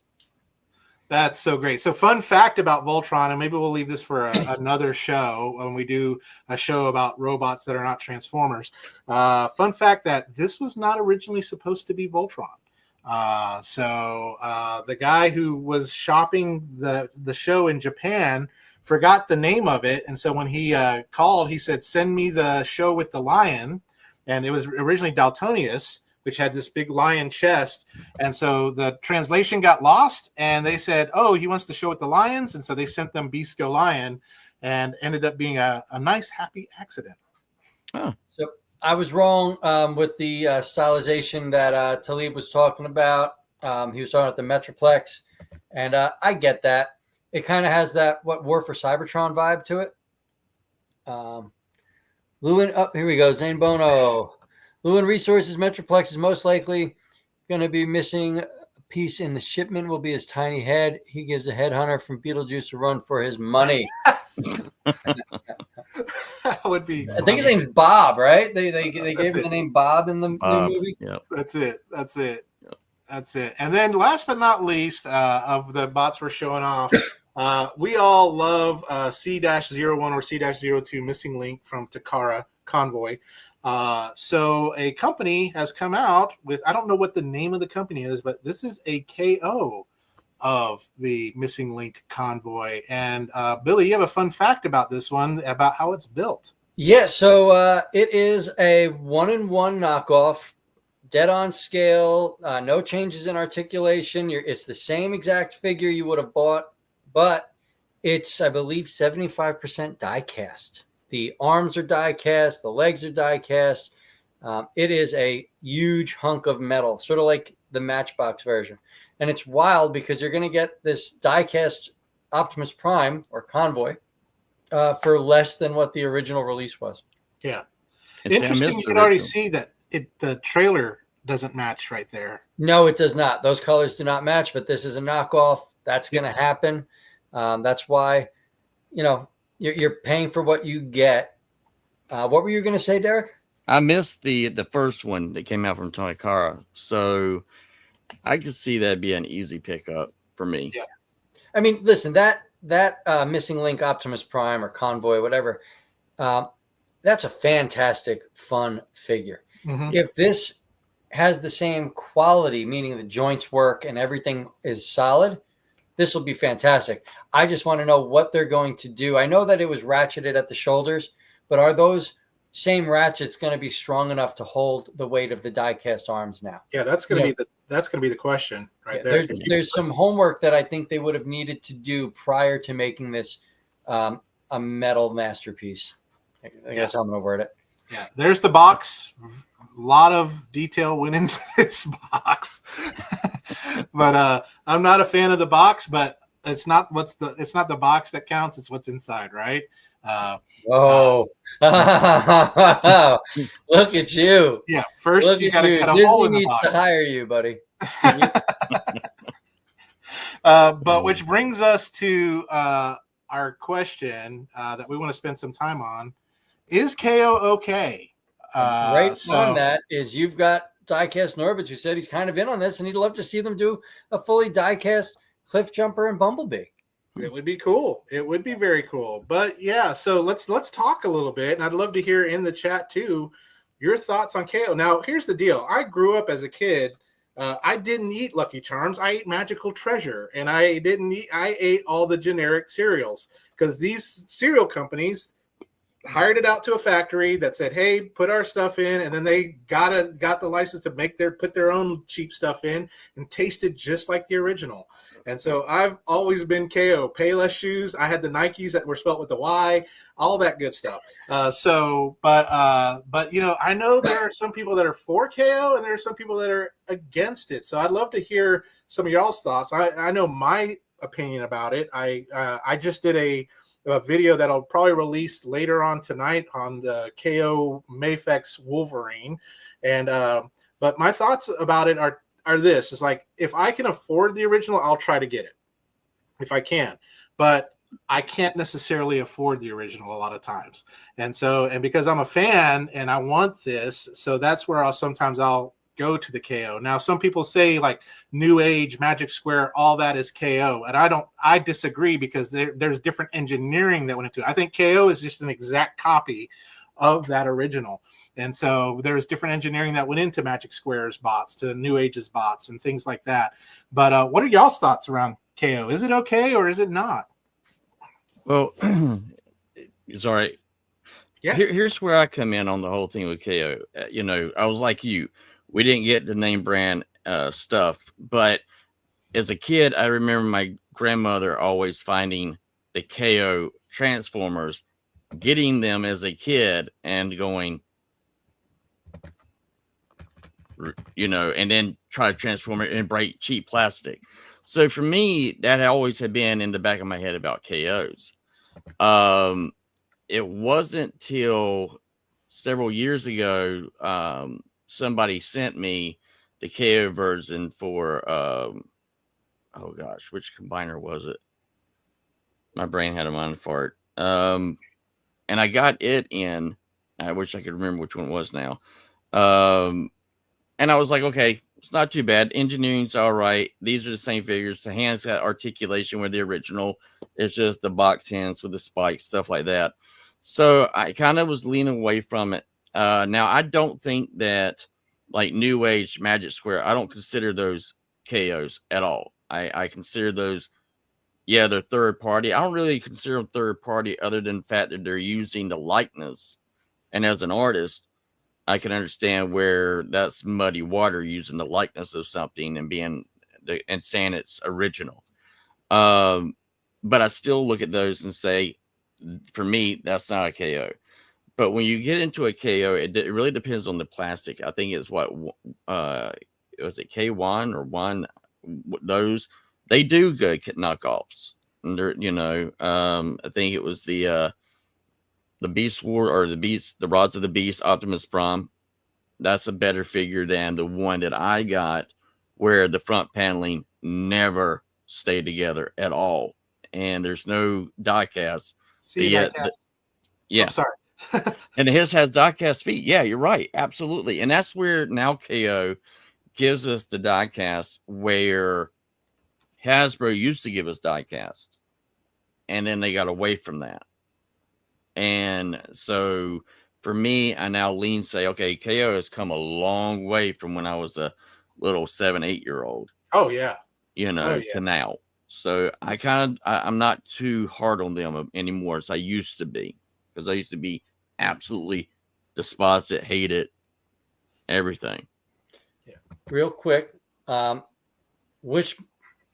That's so great. So fun fact about Voltron, and maybe we'll leave this for another show when we do a show about robots that are not Transformers. Fun fact that this was not originally supposed to be Voltron. So the guy who was shopping the show in Japan forgot the name of it. And so when he called, he said, send me the show with the lion. And it was originally Daltonius, which had this big lion chest. And so the translation got lost, and they said, oh, he wants to show with the lions. And so they sent them Bisco Lion, and ended up being a nice, happy accident. Oh. So I was wrong with the stylization that Talib was talking about. He was talking about the Metroplex, and I get that. It kind of has that War for Cybertron vibe to it. Lewin, here we go. Zane Bono. Lewin Resources Metroplex is most likely going to be missing a piece in the shipment. Will be his tiny head. He gives a headhunter from Beetlejuice a run for his money. That would be funny. I think his name's Bob, right? They gave him the name Bob in the new movie. Yep. That's it. Yep. That's it. And then last but not least, of the bots we're showing off, we all love C-01 or C-02 Missing Link from Takara Convoy. So a company has come out with, I don't know what the name of the company is, but this is a KO of the Missing Link Convoy. And Billy, you have a fun fact about this one, about how it's built. Yeah, so it is a 1-in-1 knockoff, dead on scale, no changes in articulation. It's the same exact figure you would have bought, but It's, I believe, 75% die cast. The arms are die cast, the legs are die cast. It is a huge hunk of metal, sort of like the Matchbox version. And it's wild because you're going to get this die cast Optimus Prime or Convoy for less than what the original release was. Yeah. And see, I Interesting. missed You the can already original. see that the trailer doesn't match right there. No, it does not. Those colors do not match, but this is a knockoff. That's going to happen. That's why, you're paying for what you get. What were you going to say, Derek? I missed the first one that came out from Tonikara, so I could see that be an easy pickup for me. Yeah. I mean, listen, that Missing Link Optimus Prime or Convoy, whatever, that's a fantastic, fun figure. Mm-hmm. If this has the same quality, meaning the joints work and everything is solid, this will be fantastic. I just want to know what they're going to do. I know that it was ratcheted at the shoulders, but are those same ratchets going to be strong enough to hold the weight of the die-cast arms now? Yeah, that's going to be the question right there. There's some homework that I think they would have needed to do prior to making this a metal masterpiece. I guess I'm going to word it. Yeah, there's the box. A lot of detail went into this box, but I'm not a fan of the box. But it's not the box that counts; it's what's inside, right? Look at you! Yeah, first you got to cut a Disney hole in the needs box. to hire you, buddy. But which brings us to our question that we want to spend some time on: is KO okay? On that is you've got diecast Norbit who said he's kind of in on this and he'd love to see them do a fully diecast Cliff Jumper and Bumblebee. It would be cool. It would be very cool. But yeah, so let's talk a little bit, and I'd love to hear in the chat too your thoughts on KO. Now, here's the deal: I grew up as a kid. I didn't eat Lucky Charms. I ate Magical Treasure, and I ate all the generic cereals because these cereal companies hired it out to a factory that said, "Hey, put our stuff in," and then they got the license to put their own cheap stuff in and tasted just like the original. And so I've always been KO. Payless shoes. I had the Nikes that were spelt with the Y, all that good stuff. But I know there are some people that are for KO and there are some people that are against it. So I'd love to hear some of y'all's thoughts. I know my opinion about it. I just did a video that'll probably release later on tonight on the KO Mafex Wolverine. And but my thoughts about it are this: is like, if I can afford the original, I'll try to get it if I can, but I can't necessarily afford the original a lot of times. And because I'm a fan and I want this, so that's where I'll go to the KO. Now, some people say like New Age, Magic Square, all that is KO. And I disagree because there's different engineering that went into it. I think KO is just an exact copy of that original. And so there's different engineering that went into Magic Square's bots, to New Age's bots and things like that. But what are y'all's thoughts around KO? Is it okay or is it not? Well, it's all right. Yeah. Here's where I come in on the whole thing with KO. I was like you. We didn't get the name brand stuff, but as a kid, I remember my grandmother always finding the KO Transformers, getting them as a kid and going, and then try to transform it and break cheap plastic. So for me, that always had been in the back of my head about KOs. It wasn't till several years ago, somebody sent me the KO version for, oh gosh, which combiner was it? My brain had a mind fart. And I got it in, I wish I could remember which one it was now. And I was like, okay, it's not too bad. Engineering's all right. These are the same figures. The hands got articulation with the original. It's just the box hands with the spikes, stuff like that. So I kind of was leaning away from it. Now, I don't think that like New Age, Magic Square, I don't consider those KOs at all. I consider those, they're third party. I don't really consider them third party other than the fact that they're using the likeness. And as an artist, I can understand where that's muddy water using the likeness of something and saying it's original. but I still look at those and say, for me, that's not a KO. But when you get into a KO, it really depends on the plastic. I think it's what was it K1 or one? Those they do good knockoffs. And they're, I think it was the Beast War or the Rods of the Beast Optimus Prime. That's a better figure than the one that I got, where the front paneling never stayed together at all, and there's no die cast. Yeah. I'm sorry. And his has die-cast feet. Yeah, you're right. Absolutely. And that's where now KO gives us the die-cast where Hasbro used to give us die-cast. And then they got away from that. And so for me, I now say, okay, KO has come a long way from when I was a little 7-8-year-old. Oh, yeah. To now. So I'm not too hard on them anymore as I used to be. Because I used to be absolutely despise it, hate it, everything. Yeah. Real quick, which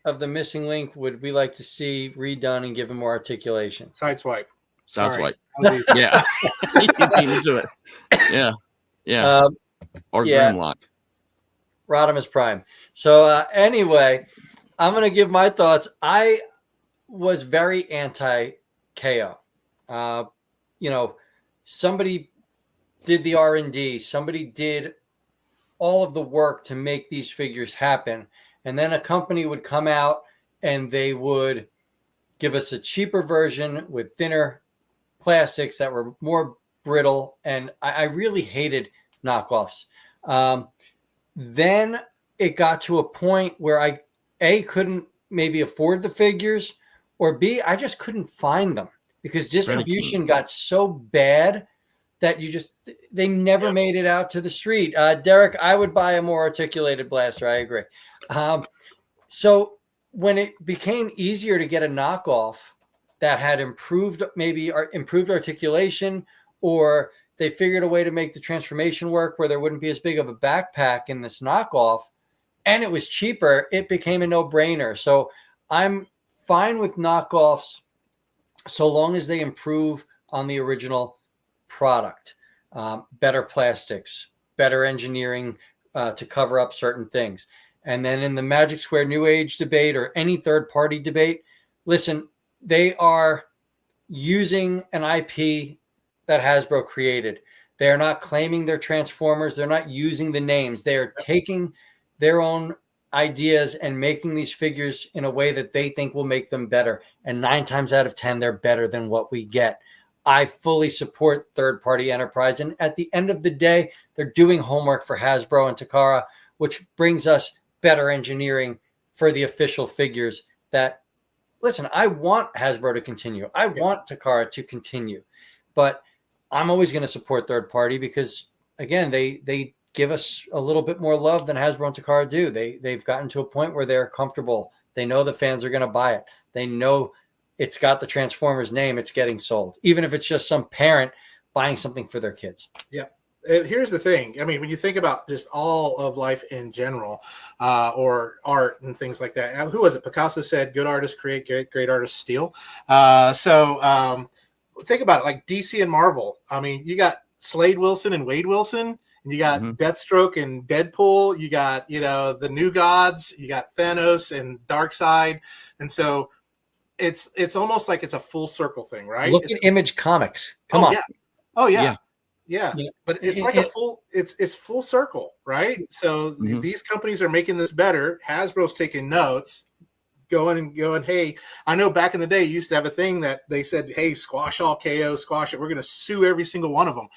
of the missing link would we like to see redone and given more articulation? Sideswipe. Sideswipe. Yeah. You beat me to it. Yeah. Yeah. Or Grimlock. Rodimus Prime. So anyway, I'm going to give my thoughts. I was very anti-KO. Somebody did the R&D. Somebody did all of the work to make these figures happen. And then a company would come out and they would give us a cheaper version with thinner plastics that were more brittle. And I really hated knockoffs. Then it got to a point where I couldn't maybe afford the figures, or B, I just couldn't find them because distribution got so bad that they never made it out to the street. Derek, I would buy a more articulated blaster. I agree. So when it became easier to get a knockoff that had improved articulation, or they figured a way to make the transformation work where there wouldn't be as big of a backpack in this knockoff, and it was cheaper, it became a no-brainer. So I'm fine with knockoffs so long as they improve on the original product. Better plastics, better engineering to cover up certain things. And then in the Magic Square New Age debate or any third-party debate, listen, they are using an IP that Hasbro created. They are not claiming they're Transformers. They're not using the names. They are taking their own ideas and making these figures in a way that they think will make them better. And 9 times out of 10, they're better than what we get. I fully support third-party enterprise. And at the end of the day, they're doing homework for Hasbro and Takara, which brings us better engineering for the official figures that, listen, I want Hasbro to continue. I want Takara to continue. But I'm always going to support third-party because, again, they give us a little bit more love than Hasbro and Takara do. They've gotten to a point where they're comfortable. They know the fans are going to buy it. They know it's got the Transformers name. It's getting sold, even if it's just some parent buying something for their kids. Yeah. Here's the thing. I mean, when you think about just all of life in general, or art and things like that, who was it? Picasso said, good artists create, great artists steal. So think about it, like DC and Marvel. I mean, you got Slade Wilson and Wade Wilson, and you got Deathstroke and Deadpool. You got, the New Gods. You got Thanos and Darkseid. And so it's almost like it's a full circle thing, right? Look at Image Comics. Come on. Yeah. Oh, yeah. Yeah, but it's like it's full circle, right? So these companies are making this better. Hasbro's taking notes, going, hey, I know back in the day you used to have a thing that they said, hey, squash all KO, squash it. We're going to sue every single one of them.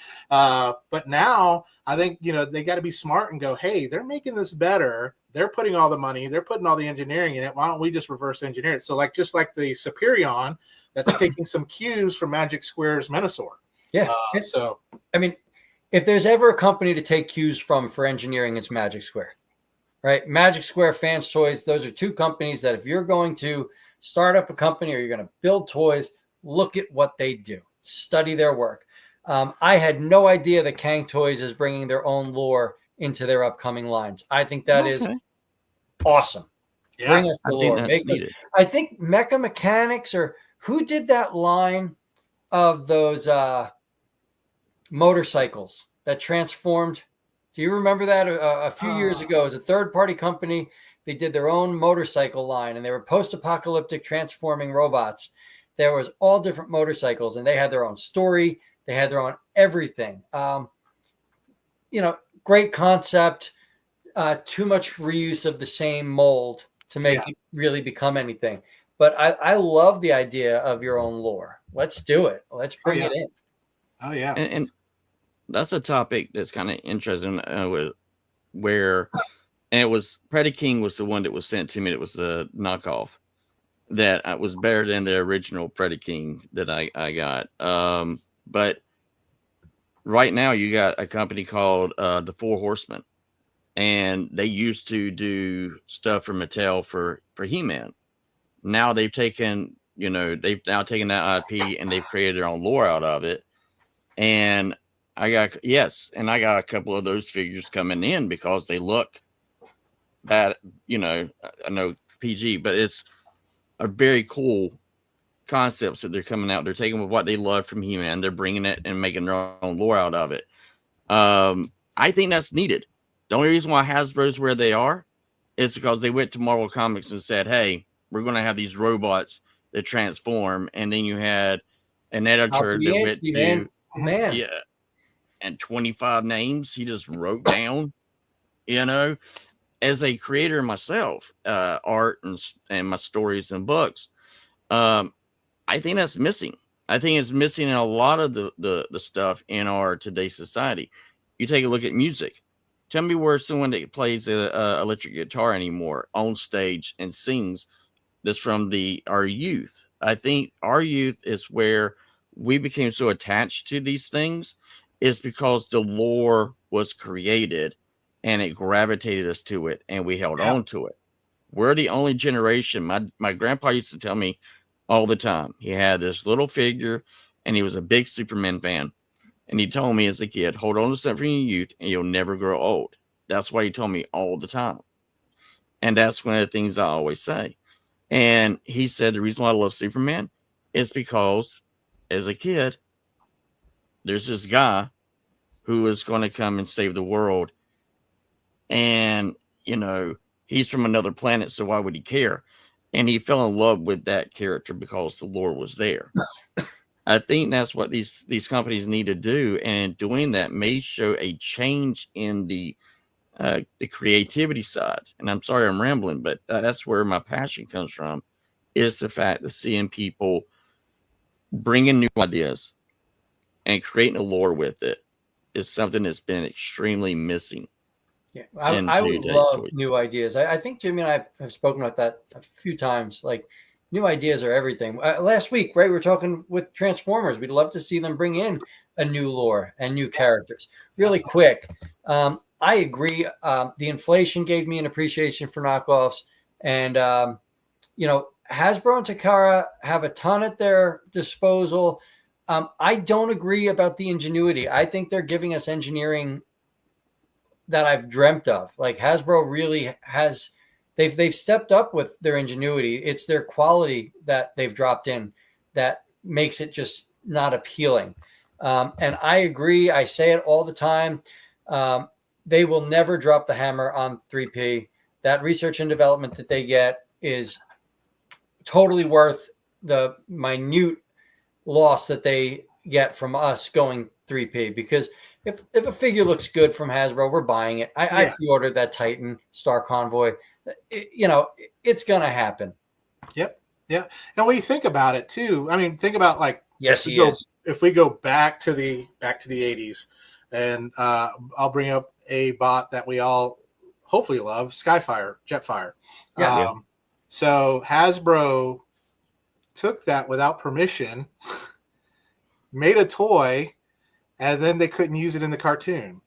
But now I think, they got to be smart and go, hey, they're making this better. They're putting all the money. They're putting all the engineering in it. Why don't we just reverse engineer it? So just like the Superion that's taking some cues from Magic Square's Menasor. Yeah. I mean, if there's ever a company to take cues from for engineering, it's Magic Square, right? Magic Square, Fans Toys, those are two companies that if you're going to start up a company or you're going to build toys, look at what they do. Study their work. I had no idea that Kang Toys is bringing their own lore into their upcoming lines. I think that is awesome. Yeah. Bring us the I think lore. that's Make us. needed. I think Mecha Mechanics, or who did that line of those motorcycles that transformed? Do you remember that? A few years ago, as a third-party company, they did their own motorcycle line, and they were post-apocalyptic transforming robots. There was all different motorcycles, and they had their own story. They had their own everything. Great concept. Too much reuse of the same mold to make it really become anything. But I love the idea of your own lore. Let's do it. Let's bring it in. Oh yeah. And that's a topic that's kind of interesting with where, and it was Predaking was the one that was sent to me. It was the knockoff that was better than the original Predaking that I got. But right now you got a company called the Four Horsemen, and they used to do stuff for Mattel for He-Man. Now they've taken that IP and they've created their own lore out of it. And I got a couple of those figures coming in because they look that, I know PG, but it's a very cool concepts that they're coming out. They're taking what they love from He-Man, they're bringing it and making their own lore out of it. I think that's needed. The only reason why Hasbro's where they are is because they went to Marvel Comics and said, hey, we're going to have these robots that transform. And then you had an editor that went to, man. And 25 names he just wrote down, as a creator myself, art and my stories and books. I think that's missing. I think it's missing in a lot of the stuff in our today's society. You take a look at music. Tell me where someone that plays a electric guitar anymore on stage and sings that's from our youth. I think our youth is where we became so attached to these things is because the lore was created and it gravitated us to it and we held on to it. We're the only generation. My grandpa used to tell me all the time. He had this little figure and he was a big Superman fan. And he told me as a kid, hold on to something from your youth and you'll never grow old. That's what he told me all the time. And that's one of the things I always say. And he said the reason why I love Superman is because as a kid, there's this guy who is going to come and save the world. And, he's from another planet, so why would he care? And he fell in love with that character because the lore was there. I think that's what these companies need to do. And doing that may show a change in the creativity side. And I'm sorry I'm rambling, but that's where my passion comes from, is the fact of seeing people bringing new ideas and creating a lore with it is something that's been extremely missing. Yeah, I would love new ideas. I think Jimmy and I have spoken about that a few times. Like, new ideas are everything. Last week, right, we were talking with Transformers. We'd love to see them bring in a new lore and new characters really quick. I agree. The inflation gave me an appreciation for knockoffs. And, Hasbro and Takara have a ton at their disposal. I don't agree about the ingenuity. I think they're giving us engineering that I've dreamt of. Like, Hasbro really has, they've stepped up with their ingenuity. It's their quality that they've dropped in that makes it just not appealing. And I agree. I say it all the time. They will never drop the hammer on 3P. That research and development that they get is totally worth the minute loss that they get from us going 3P, because if a figure looks good from Hasbro, we're buying it. I pre-ordered that Titan Star Convoy. It's going to happen. Yep. Yeah. And when you think about it too, I mean, think about like, yes, he is. If we go back to the 80s, and I'll bring up a bot that we all hopefully love, Jetfire. Yeah. So Hasbro took that without permission, made a toy, and then they couldn't use it in the cartoon.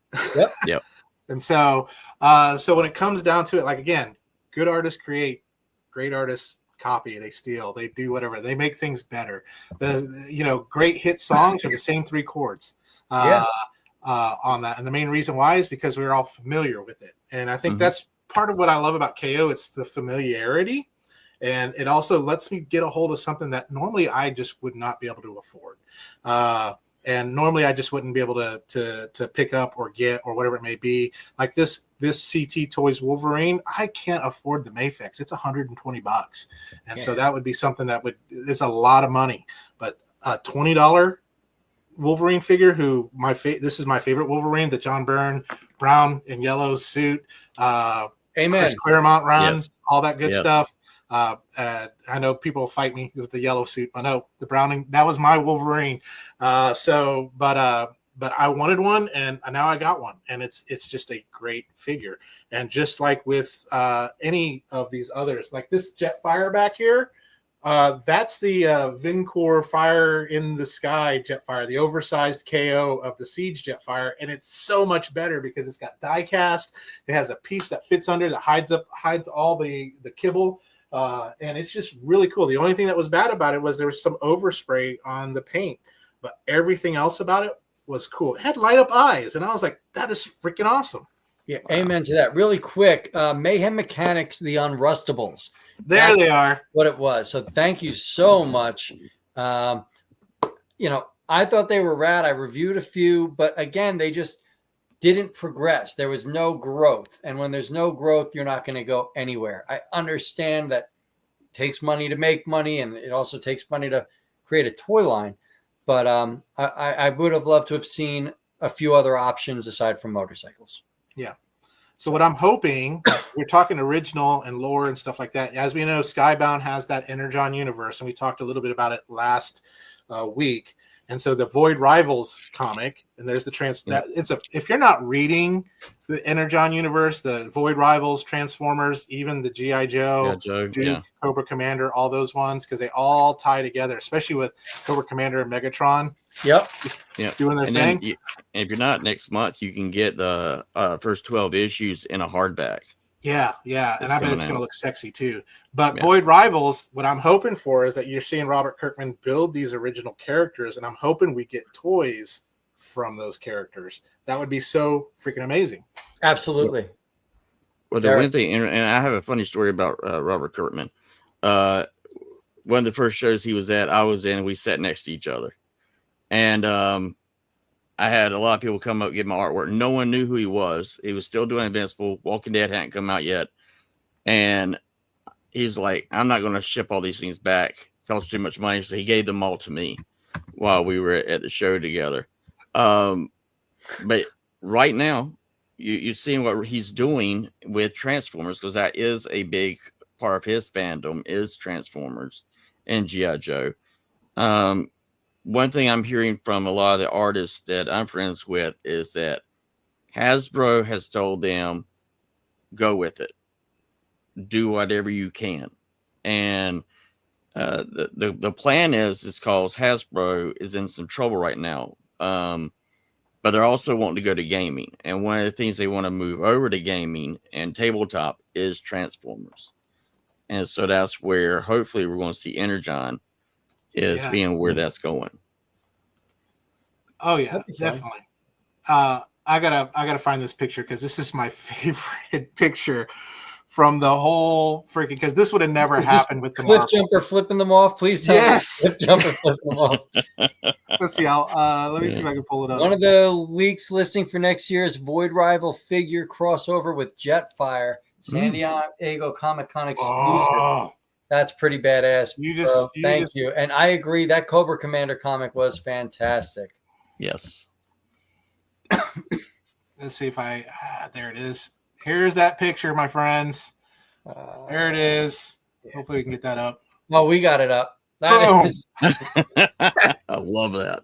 Yep. And so when it comes down to it, like, again, good artists create, great artists copy, they steal, they do whatever, they make things better. Great hit songs are the same 3 chords on that. And the main reason why is because we're all familiar with it. And I think that's part of what I love about KO. It's the familiarity, and it also lets me get a hold of something that normally I just would not be able to afford. And normally I just wouldn't be able to pick up or get or whatever it may be. Like this CT Toys Wolverine, I can't afford the Mayfix. It's $120, and so that would be something that it's a lot of money. But a $20 Wolverine figure, this is my favorite Wolverine, the John Byrne brown and yellow suit, Amen. Chris Claremont run, Yes. all that good Yes. stuff. I know people fight me with the yellow suit. I know the browning, that was my Wolverine. But I wanted one, and now I got one, and it's just a great figure. And just like with any of these others, like this Jetfire back here, that's the Vincor Fire in the Sky Jetfire, the oversized KO of the Siege Jetfire, and it's so much better because it's got die cast. It has a piece that fits under that hides all the kibble. And it's just really cool. The only thing that was bad about it was there was some overspray on the paint, but everything else about it was cool. It had light up eyes, and I was like, that is freaking awesome. Yeah, amen to that. Really quick, Mayhem Mechanics, the Unrustables. There they are. What it was. So thank you so much. I thought they were rad. I reviewed a few, but again, they just didn't progress. There was no growth. And when there's no growth, you're not going to go anywhere. I understand that it takes money to make money, and it also takes money to create a toy line. But I would have loved to have seen a few other options aside from motorcycles. Yeah. So what I'm hoping, we're talking original and lore and stuff like that. As we know, Skybound has that Energon universe, and we talked a little bit about it last week. And so the Void Rivals comic, and there's the if you're not reading the Energon universe, the Void Rivals, Transformers, even the G.I. Joe, Duke, Cobra Commander, all those ones, because they all tie together, especially with Cobra Commander and Megatron. Yep. Doing their thing. Then if you're not, next month, you can get the first 12 issues in a hardback. Yeah. And I bet it's going to look sexy too. But Yeah. Void Rivals, what I'm hoping for is that you're seeing Robert Kirkman build these original characters, and I'm hoping we get toys from those characters. That would be so freaking amazing. Absolutely. Well, the one thing, and I have a funny story about Robert Kirkman. One of the first shows he was at, I was in, and we sat next to each other. And I had a lot of people come up, get my artwork. No one knew who he was. He was still doing Invincible. Walking Dead hadn't come out yet. And he's like, I'm not going to ship all these things back. It costs too much money. So he gave them all to me while we were at the show together. But right now, you're seeing what he's doing with Transformers, because that is a big part of his fandom is Transformers and G.I. Joe. One thing I'm hearing from a lot of the artists that I'm friends with is that Hasbro has told them, go with it. Do whatever you can. And the plan is because Hasbro is in some trouble right now. But they're also wanting to go to gaming. And one of the things they want to move over to gaming and tabletop is Transformers. And so that's where hopefully we're going to see Energon is being where that's going. Oh yeah, definitely. I gotta find this picture because this is my favorite picture from the whole freaking. Because this would have never happened with the Cliff Jumper flipping them off. Please tell me Cliff Jumper flipping them off. Let's see. Let me see if I can pull it up. One of the leaks listing for next year's Void Rival figure crossover with Jetfire, San Diego Comic-Con exclusive. Oh. That's pretty badass. Thank you. And I agree. That Cobra Commander comic was fantastic. Yes. Let's see if there it is. Here's that picture, my friends. There it is. Yeah. Hopefully we can get that up. Well, we got it up. That is. I love that.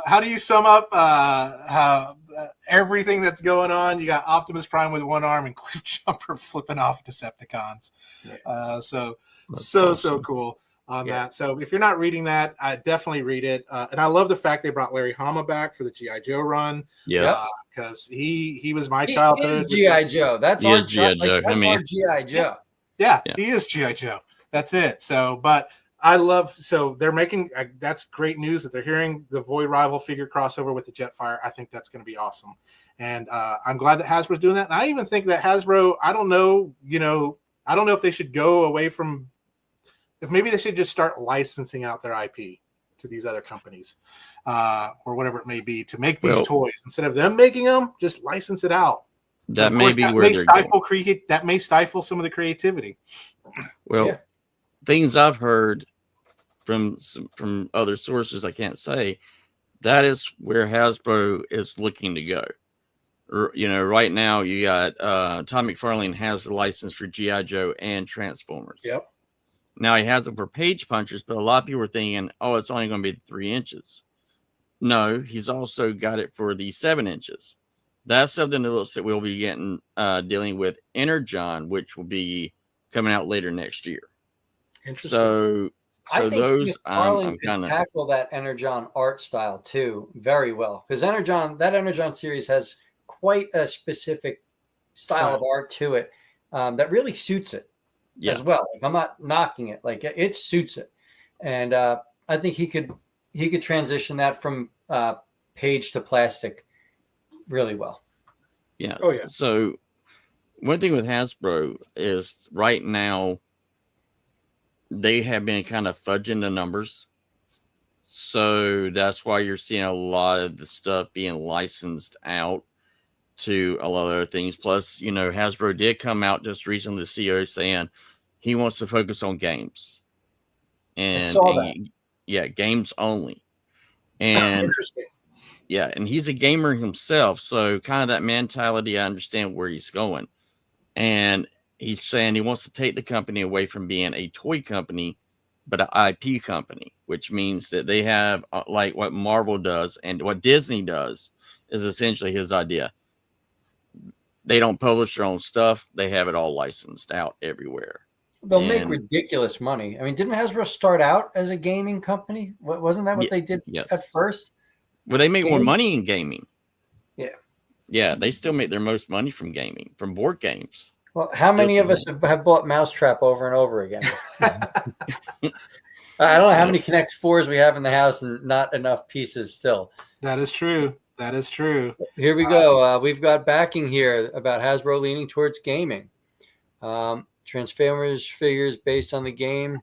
How do you sum up how everything that's going on? You got Optimus Prime with one arm and Cliff Jumper flipping off Decepticons. Yeah. So cool on that. So if you're not reading that, I definitely read it. And I love the fact they brought Larry Hama back for the G.I. Joe run. Yes. Because he was my childhood. He is G.I. Joe. That's our G.I. Joe. That's our G.I. Joe. Yeah, he is G.I. Joe. That's it. So, but I love, so they're making, that's great news that they're hearing the Void Rival figure crossover with the Jetfire. I think that's going to be awesome. And I'm glad that Hasbro's doing that. And I even think that Hasbro, I don't know if they should go away from, if maybe they should just start licensing out their IP to these other companies or whatever it may be to make these toys. Instead of them making them, just license it out. That may be where they're going. That may stifle some of the creativity. Well, things I've heard from other sources, I can't say, that is where Hasbro is looking to go. Right now you got Todd McFarlane has the license for G.I. Joe and Transformers. Yep. Now he has it for Page Punchers, but a lot of people are thinking, oh, it's only going to be 3 inches. No, he's also got it for the 7 inches. That's something that looks like we'll be getting dealing with Energon, which will be coming out later next year. Interesting. So I think those McFarlane can tackle that Energon art style too very well, because that Energon series has quite a specific style of art to it that really suits it as well. Like, I'm not knocking it; like it suits it, and I think he could transition that from page to plastic really well. Yeah. Oh yeah. So one thing with Hasbro is right now they have been kind of fudging the numbers. So that's why you're seeing a lot of the stuff being licensed out to a lot of other things. Plus, Hasbro did come out just recently, the CEO saying he wants to focus on games. And, I saw that. Games only. And interesting. Yeah, and he's a gamer himself, so kind of that mentality, I understand where he's going. And he's saying he wants to take the company away from being a toy company, but an IP company, which means that they have, like what Marvel does and what Disney does, is essentially his idea. They don't publish their own stuff. They have it all licensed out everywhere. They'll make ridiculous money. I mean, didn't Hasbro start out as a gaming company? Wasn't that what they did at first? Well, they make more money in gaming. Yeah. Yeah, they still make their most money from gaming, from board games. Well, how many of us have bought Mousetrap over and over again? I don't know how many Connect 4s we have in the house and not enough pieces still. That is true. That is true. Here we go. We've got backing here about Hasbro leaning towards gaming. Transformers figures based on the game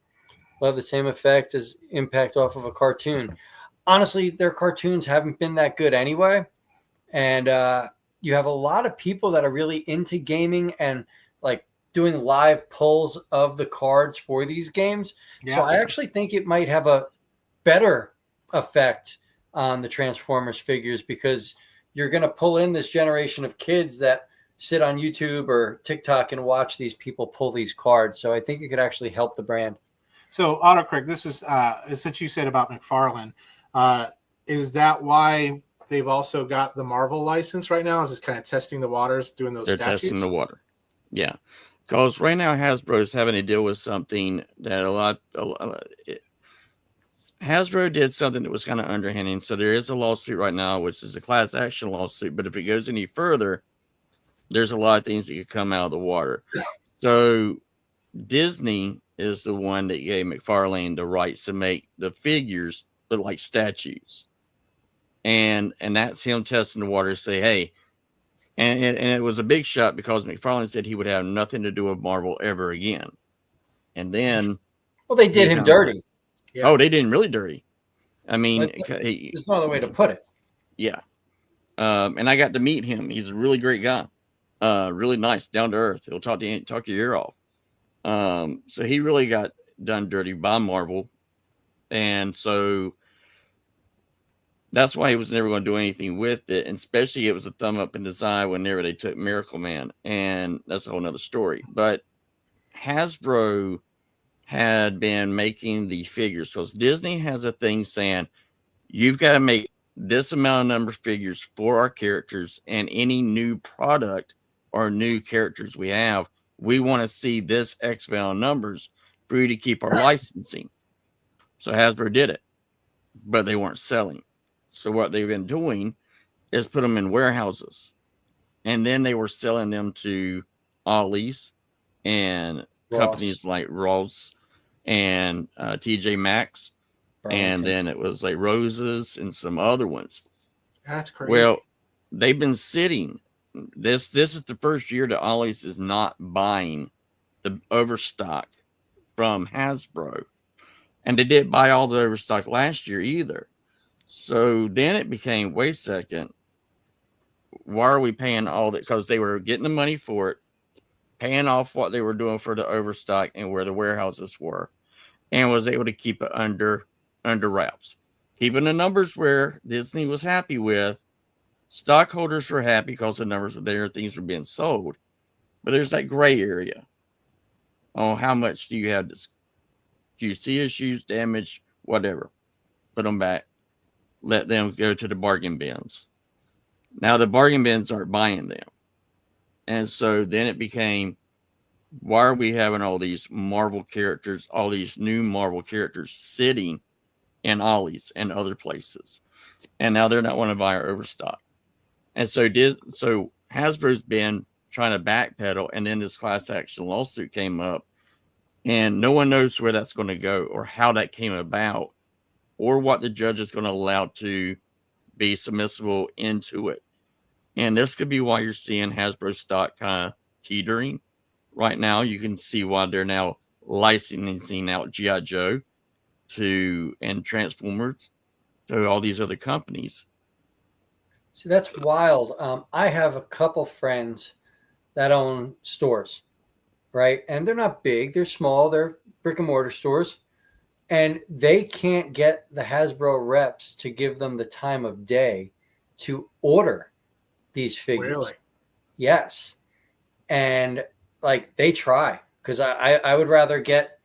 will have the same effect as impact off of a cartoon. Honestly, their cartoons haven't been that good anyway. And you have a lot of people that are really into gaming and like doing live pulls of the cards for these games. Yeah. So I actually think it might have a better effect on the Transformers figures because you're going to pull in this generation of kids that sit on YouTube or TikTok and watch these people pull these cards. So I think it could actually help the brand. So Autocorrect, this is since you said about McFarlane, is that why they've also got the Marvel license right now? Is just kind of testing the waters, doing those statues? Testing the water. Yeah. Because right now Hasbro is having to deal with something that Hasbro did something that was kind of underhanding. So there is a lawsuit right now, which is a class action lawsuit. But if it goes any further, there's a lot of things that could come out of the water. So Disney is the one that gave McFarlane the rights to make the figures look like statues. And that's him testing the water to say, hey, and it was a big shot because McFarlane said he would have nothing to do with Marvel ever again. And then, well, they did him dirty. Yeah. Oh, they did him really dirty. I mean, there's no other way to put it. Yeah. And I got to meet him. He's a really great guy. Really nice, down to earth. He'll talk your ear off. So he really got done dirty by Marvel. And so that's why he was never going to do anything with it. And especially it was a thumb up in design whenever they took Miracle Man. And that's a whole nother story. But Hasbro had been making the figures. So Disney has a thing saying, you've got to make this amount of number of figures for our characters, and any new product or new characters we have, we want to see this X amount of numbers for you to keep our licensing. So Hasbro did it, but they weren't selling. So what they've been doing is put them in warehouses, and then they were selling them to Ollie's and companies like Ross and TJ Maxx, and Burlington. then it was like Roses and some other ones. That's crazy. Well, they've been sitting. This is the first year that Ollie's is not buying the overstock from Hasbro, and they didn't buy all the overstock last year either. So then it became, wait a second, why are we paying all that? Because they were getting the money for it, paying off what they were doing for the overstock and where the warehouses were, and was able to keep it under wraps, keeping the numbers where Disney was happy with. Stockholders were happy because the numbers were there, things were being sold, but there's that gray area on how much do you have this QC issues, damage, whatever. Put them back, let them go to the bargain bins. Now the bargain bins aren't buying them. And so then it became, why are we having all these Marvel characters, all these new Marvel characters sitting in Ollie's and other places? And now they're not wanting to buy our overstock. And so Hasbro's been trying to backpedal, and then this class action lawsuit came up, and no one knows where that's going to go or how that came about or what the judge is going to allow to be submissible into it. And this could be why you're seeing Hasbro stock kind of teetering right now. You can see why they're now licensing out G.I. Joe and Transformers to all these other companies. See, that's wild. I have a couple friends that own stores, right? And they're not big, they're small, they're brick and mortar stores. And they can't get the Hasbro reps to give them the time of day to order these figures. Really? Yes. And like they try, because I would rather get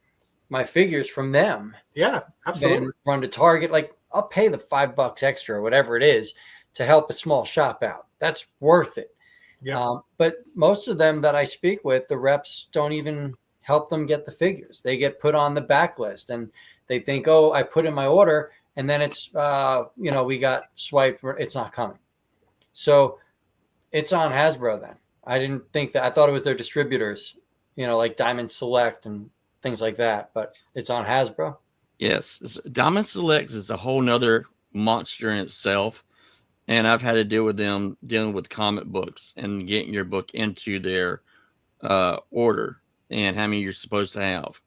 my figures from them. Yeah, absolutely. Than run to Target. Like I'll pay the $5 extra or whatever it is to help a small shop out. That's worth it. Yeah. But most of them that I speak with, the reps don't even help them get the figures. They get put on the backlist and they think, oh, I put in my order and then it's, we got swiped. It's not coming. So it's on Hasbro then. I didn't think that. I thought it was their distributors, like Diamond Select and things like that, but it's on Hasbro. Yes. Diamond Select is a whole nother monster in itself. And I've had to deal with them dealing with comic books and getting your book into their order and how many you're supposed to have.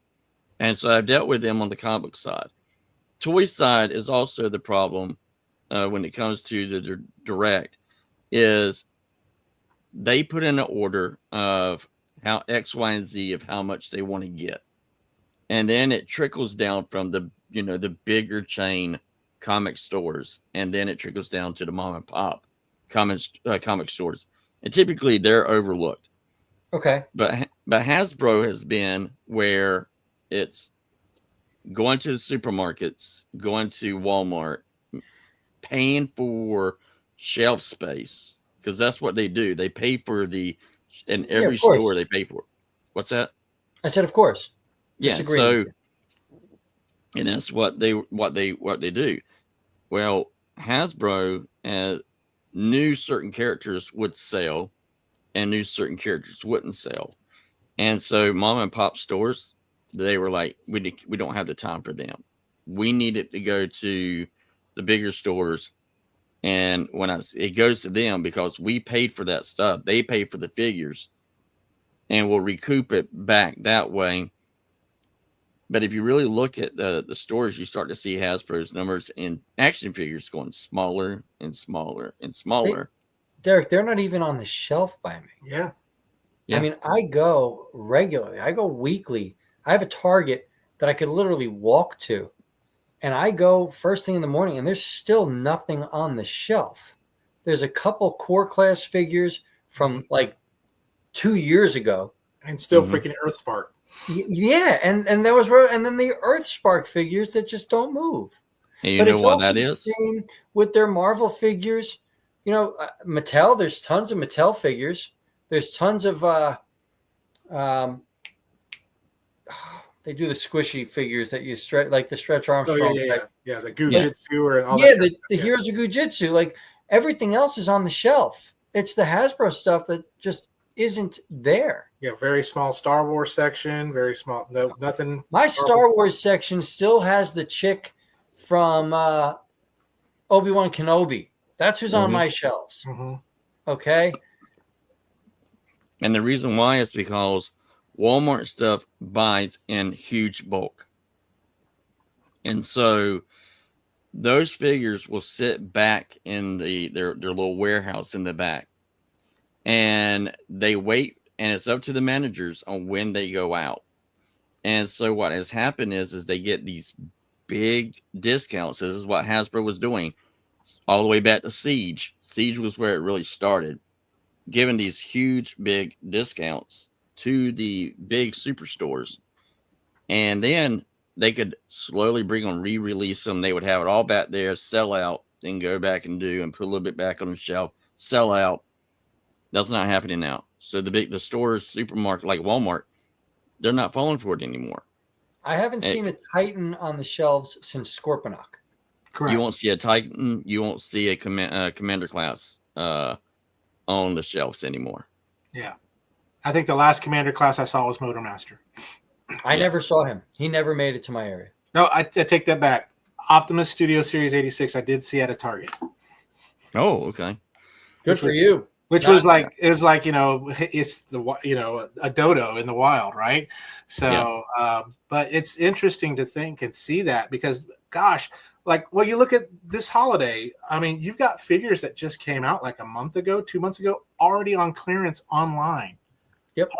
And so I've dealt with them on the comic book side. Toy side is also the problem when it comes to the direct, is they put in an order of how X, Y, and Z of how much they want to get. And then it trickles down from the bigger chain comic stores, and then it trickles down to the mom and pop comic stores, and typically they're overlooked. Okay. But Hasbro has been where it's going to the supermarkets, going to Walmart, paying for shelf space, because that's what they do. They pay for in every store they pay for it. What's that? I said, of course. Yeah. So, and that's what they do. Well, Hasbro knew certain characters would sell and knew certain characters wouldn't sell. And so mom and pop stores, they were like, we don't have the time for them. We need it to go to the bigger stores. And when it goes to them, because we paid for that stuff, they pay for the figures and we'll recoup it back that way. But if you really look at the stores, you start to see Hasbro's numbers in action figures going smaller and smaller and smaller. Derek, they're not even on the shelf by me. Yeah. I mean, I go regularly. I go weekly. I have a Target that I could literally walk to. And I go first thing in the morning, and there's still nothing on the shelf. There's a couple core class figures from like 2 years ago. And still freaking Earthspark. Yeah, and then the Earthspark figures that just don't move. And you know what that is? Same with their Marvel figures. Mattel. There's tons of Mattel figures. There's tons of they do the squishy figures that you stretch, like the Stretch Armstrong. Yeah, the Gujitsu and all that. Yeah, the Heroes of Gujitsu. Like everything else is on the shelf. It's the Hasbro stuff that just isn't there. Yeah, very small Star Wars section, very small. No, nothing. My Star Wars section still has the chick from Obi-Wan Kenobi. That's who's on my shelves. Mm-hmm. Okay. And the reason why is because Walmart stuff buys in huge bulk. And so those figures will sit back in their little warehouse in the back. And they wait, and it's up to the managers on when they go out. And so what has happened is they get these big discounts. This is what Hasbro was doing all the way back to Siege. Siege was where it really started, giving these huge, big discounts to the big superstores. And then they could slowly bring on, re-release them. They would have it all back there, sell out, then go back and put a little bit back on the shelf, sell out. That's not happening now. So the stores, supermarket like Walmart, they're not falling for it anymore. I haven't seen a Titan on the shelves since Scorponok. Correct. You won't see a Titan. You won't see a commander class on the shelves anymore. Yeah. I think the last commander class I saw was Motormaster. I never saw him. He never made it to my area. No, I take that back. Optimus Studio Series 86 I did see at a Target. Oh, okay. Good for you. Which was like, it's like, it's a dodo in the wild, right? So, but it's interesting to think and see that because, gosh, like, well, you look at this holiday, I mean, you've got figures that just came out like a month ago, 2 months ago, already on clearance online. Yep.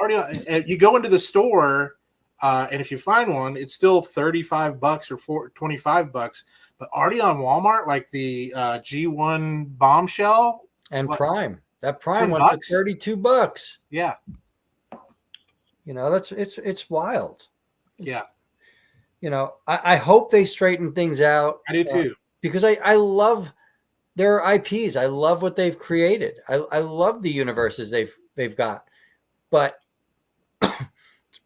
And you go into the store, and if you find one, it's still $35 or $25, but already on Walmart, like the G1 Bombshell and Prime. That Prime $10? went for $32. Yeah. It's wild. Yeah. I hope they straighten things out. I do too. Because I love their IPs. I love what they've created. I love the universes they've got. But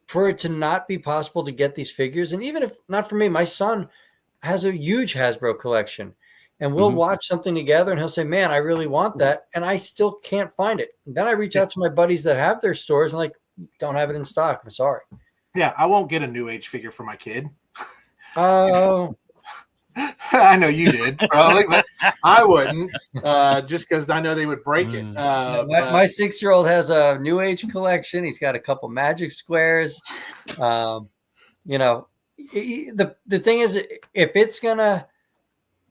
for it to not be possible to get these figures, and even if not for me, my son has a huge Hasbro collection. And we'll watch something together and he'll say, man, I really want that. And I still can't find it. And then I reach out to my buddies that have their stores and like, don't have it in stock. I'm sorry. Yeah, I won't get a New Age figure for my kid. Oh. I know you did, probably, but I wouldn't, just because I know they would break it. My 6-year-old has a New Age collection. He's got a couple magic squares. The thing is, if it's going to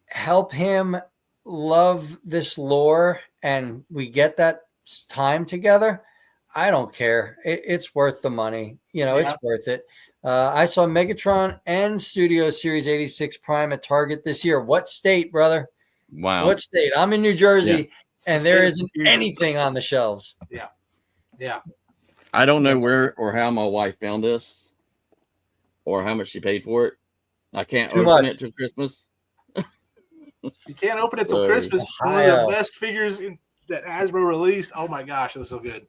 help him love this lore and we get that time together, I don't care. It's worth the money. It's worth it. I saw Megatron and Studio Series 86 Prime at Target this year. What state, brother? Wow. What state? I'm in New Jersey, and there isn't anything on the shelves. Yeah. Yeah. I don't know where or how my wife found this or how much she paid for it. I can't open it till Christmas. You can't open it till Christmas. One of the best figures that Hasbro released. Oh my gosh, it was so good.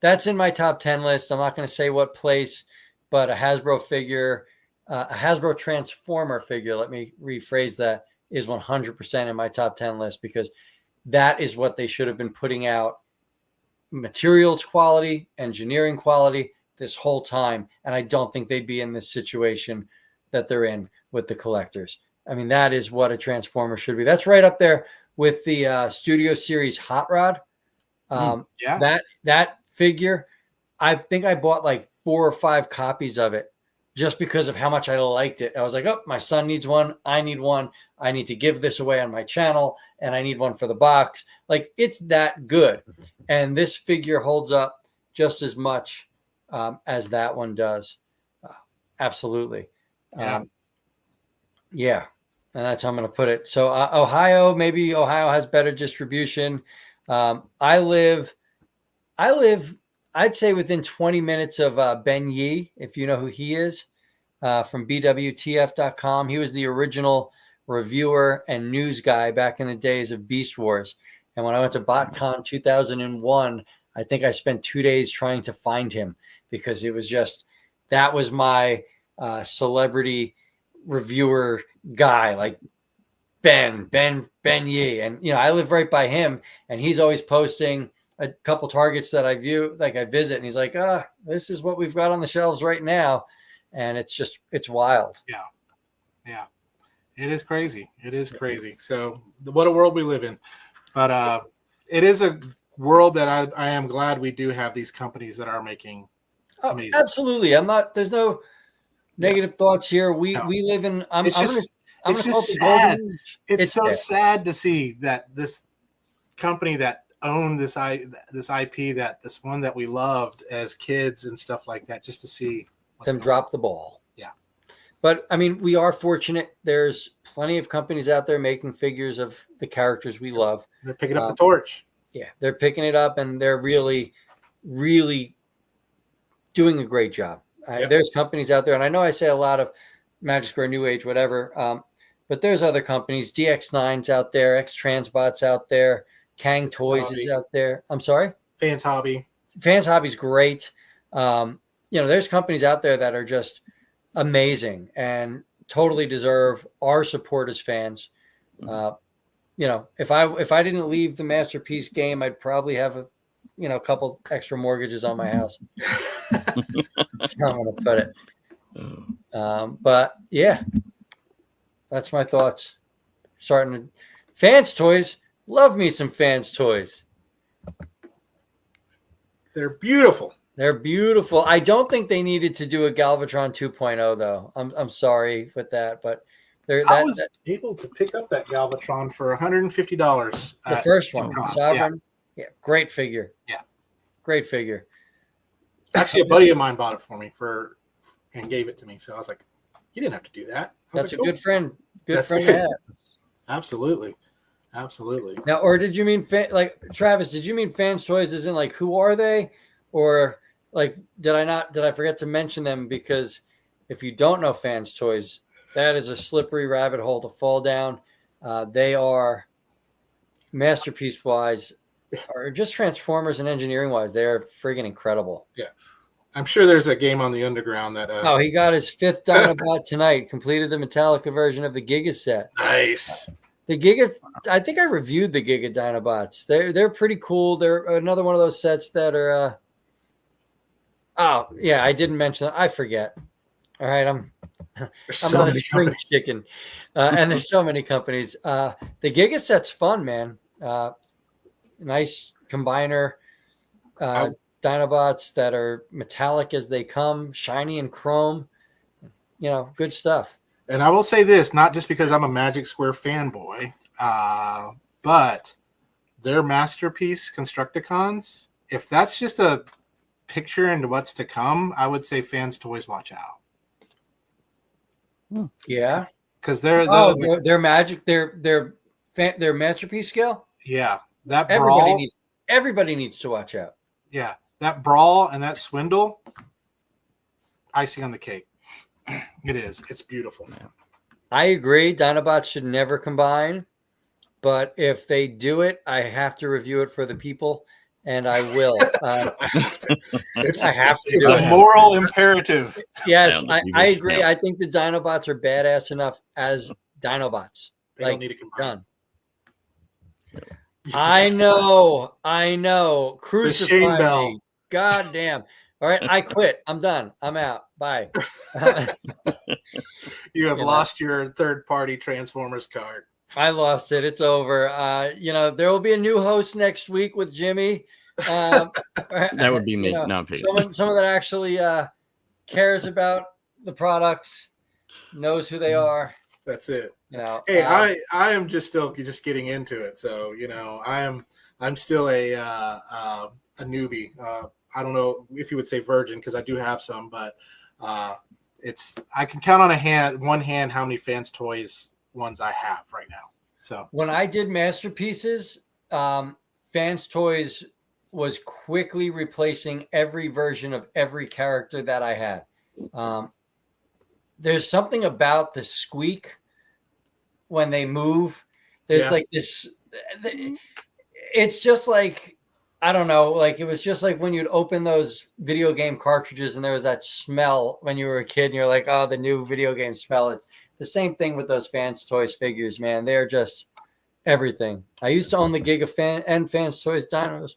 That's in my top 10 list. I'm not going to say what place, but a Hasbro figure, a Hasbro Transformer figure, let me rephrase that, is 100% in my top 10 list because that is what they should have been putting out. Materials quality, engineering quality this whole time. And I don't think they'd be in this situation that they're in with the collectors. I mean, that is what a Transformer should be. That's right up there with the Studio Series Hot Rod. That figure, I think I bought like 4 or 5 copies of it just because of how much I liked it. I was like, oh, my son needs one. I need one. I need to give this away on my channel, and I need one for the box. Like, it's that good. And this figure holds up just as much as that one does. Absolutely. Yeah. And that's how I'm going to put it. So maybe Ohio has better distribution. I live, I'd say within 20 minutes of Ben Yee, if you know who he is, from BWTF.com. He was the original reviewer and news guy back in the days of Beast Wars. And when I went to BotCon 2001, I think I spent 2 days trying to find him because it was that was my celebrity reviewer guy, like Ben Yee. And, I live right by him, and he's always posting a couple Targets that I visit, and he's like, this is what we've got on the shelves right now. And it's wild. Yeah. Yeah. It is crazy. It is crazy. So what a world we live in. But it is a world that I am glad we do have these companies that are making amazing. Absolutely. There's no negative thoughts here. We live in, It's just sad. It's so sad to see that this company that owned this IP, this one that we loved as kids and stuff like that, just to see them drop the ball. Yeah. But I mean, we are fortunate. There's plenty of companies out there making figures of the characters we love. They're picking up the torch. Yeah, they're picking it up, and they're really, really doing a great job. There's companies out there, and I know I say a lot of Magic Square, New Age, whatever, but there's other companies. DX9's out there, X Transbot's out there, Kang Toys is out there. I'm sorry? Fans Hobby. Fans Hobby's great. There's companies out there that are just amazing and totally deserve our support as fans. If I didn't leave the Masterpiece game, I'd probably have a couple extra mortgages on my house. That's how I'm going to put it. But yeah, that's my thoughts. Fans Toys. Love me some Fans Toys. They're beautiful. They're beautiful. I don't think they needed to do a Galvatron 2.0 though. I'm sorry with that, but I was able to pick up that Galvatron for $150. The first one, Sovereign. Yeah, great figure. Yeah, great figure. Actually, a buddy of mine bought it for me and gave it to me. So I was like, "You didn't have to do that." That's a good friend. Good friend to have. Absolutely. Now, or did you mean Travis? Did you mean Fans Toys? As in, like, who are they, or like, did I forget to mention them? Because if you don't know Fans Toys, that is a slippery rabbit hole to fall down. They are Masterpiece wise, or just Transformers and engineering wise, they are friggin' incredible. Yeah. I'm sure there's a game on the underground that. He got his 5th Dinobot tonight. Completed the Metallica version of the Giga set. Nice. The Giga, I think I reviewed the Giga Dinobots. They're pretty cool. They're another one of those sets that are. I didn't mention that. I forget. All right, I'm not a spring chicken, and there's so many companies. The Giga set's fun, man. Nice combiner. Dinobots that are metallic as they come, shiny and chrome. Good stuff. And I will say this, not just because I'm a Magic Square fanboy, but their Masterpiece Constructicons, if that's just a picture into what's to come, I would say Fans Toys, watch out. Yeah. Because they're Magic, their Masterpiece scale. Yeah. That everybody needs to watch out. Yeah. That brawl and that swindle, icing on the cake. It is. It's beautiful, man. I agree. Dinobots should never combine, but if they do it, I have to review it for the people, and I will. It's a moral imperative. Yes, I agree. I think the Dinobots are badass enough as Dinobots. They don't need to combine. Done. I know. Crucify me. God damn. All right, I quit. I'm done. I'm out. Bye. You have lost your third-party Transformers card. I lost it. It's over. There will be a new host next week with Jimmy. That would be me. Someone that actually cares about the products, knows who they are. That's it. Hey, I am just getting into it. So I'm still a newbie. I don't know if you would say virgin because I do have some, but I can count on one hand how many Fans Toys ones I have right now. So when I did Masterpieces, Fans Toys was quickly replacing every version of every character that I had. There's something about the squeak when they move. There's like this. It's just like. I don't know, like it was just like when you'd open those video game cartridges and there was that smell when you were a kid and you're like, oh, the new video game smell. It's the same thing with those Fans Toys figures, man. They're just everything. I used to own the Giga Fans Toys Dinos.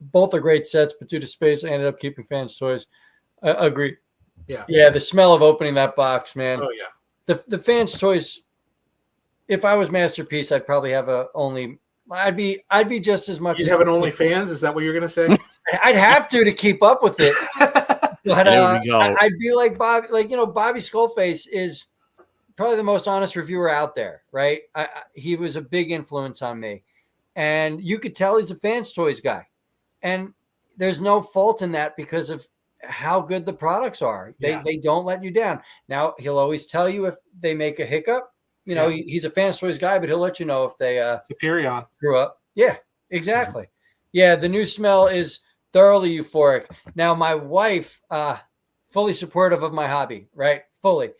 both are great sets, but due to space, I ended up keeping Fans Toys. Agree. Yeah. Yeah, the smell of opening that box, man. Oh yeah. The Fans Toys. If I was Masterpiece, I'd probably have I'd be just as much. You'd as have an OnlyFans? Is that what you're gonna say? I'd have to keep up with it. But There we go. I'd be like Bobby, Bobby Skullface is probably the most honest reviewer out there, right? He was a big influence on me, and you could tell he's a Fans Toys guy, and there's no fault in that because of how good the products are. They don't let you down. Now he'll always tell you if they make a hiccup. He's a Fans Toys guy, but he'll let you know if they Superior grew up. Yeah, exactly. Yeah, the new smell is thoroughly euphoric. Now, my wife, fully supportive of my hobby, right? Fully.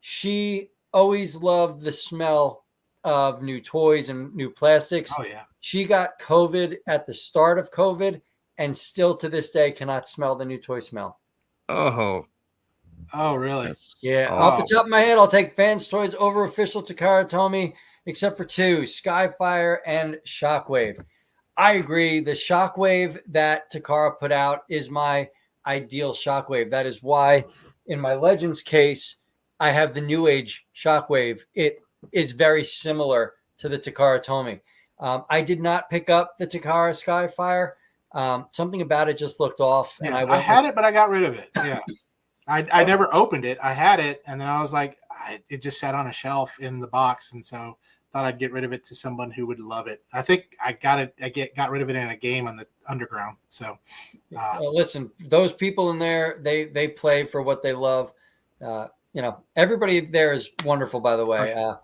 She always loved the smell of new toys and new plastics. Oh yeah. She got COVID at the start of COVID and still to this day cannot smell the new toy smell. Oh. Oh really? Yeah. Off the top of my head, I'll take Fans Toys over official Takara Tomy, except for two, Skyfire and Shockwave. I agree. The Shockwave that Takara put out is my ideal Shockwave. That is why in my Legends case, I have the New Age Shockwave. It is very similar to the Takara Tomy. I did not pick up the Takara Skyfire. Something about it just looked off. Yeah, And I had it, but I got rid of it. Yeah. I never opened it. I had it, and then I was like, it just sat on a shelf in the box, and so thought I'd get rid of it to someone who would love it. I think I got it. Got rid of it in a game on the Underground. So, listen, those people in there, they play for what they love. Everybody there is wonderful. By the way,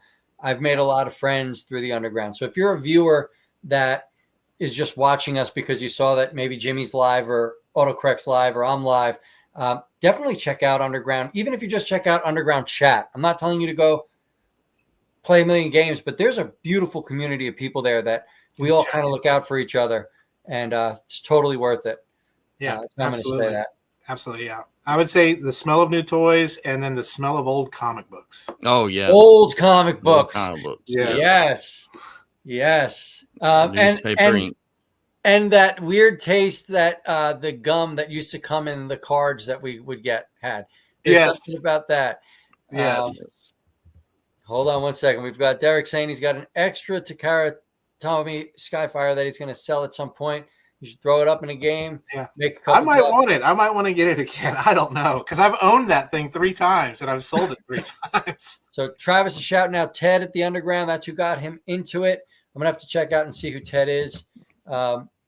I've made a lot of friends through the Underground. So if you're a viewer that is just watching us because you saw that maybe Jimmy's live or Autocorrect's live or I'm live, definitely check out Underground. Even if you just check out Underground chat, I'm not telling you to go play a million games, but there's a beautiful community of people there that we all kind of look out for each other, and it's totally worth it. Yeah, I'm going to say that. Absolutely, yeah. I would say the smell of new toys and then the smell of old comic books. Oh yeah, old comic books. Old comic books. Yes. And that weird taste that the gum that used to come in the cards that we would had. There's something about that. Yes. Hold on one second. We've got Derek saying he's got an extra Takara Tomy Skyfire that he's going to sell at some point. You should throw it up in a game. Yeah. Make a couple I might want it. I might want to get it again. I don't know. Because I've owned that thing 3 times and I've sold it 3 times. So Travis is shouting out Ted at the Underground. That's who got him into it. I'm going to have to check out and see who Ted is.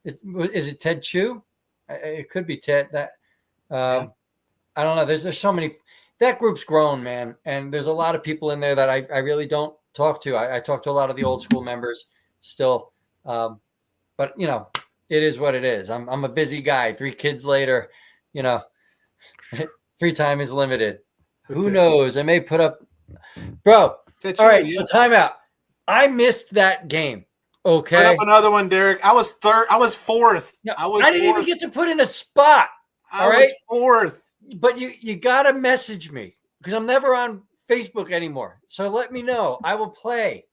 Is it Ted Chu? It could be Ted. I don't know. There's so many. That group's grown, man. And there's a lot of people in there that I really don't talk to. I talk to a lot of the old school members still. But, it is what it is. I'm a busy guy. 3 kids later, free time is limited. Who knows? I may put up. Bro, all right, so timeout. I missed that game. Okay. Put up another one, Derek. I was 3rd. I was 4th. No, I didn't even get to put in a spot. I was 4th. But you got to message me because I'm never on Facebook anymore. So let me know. I will play.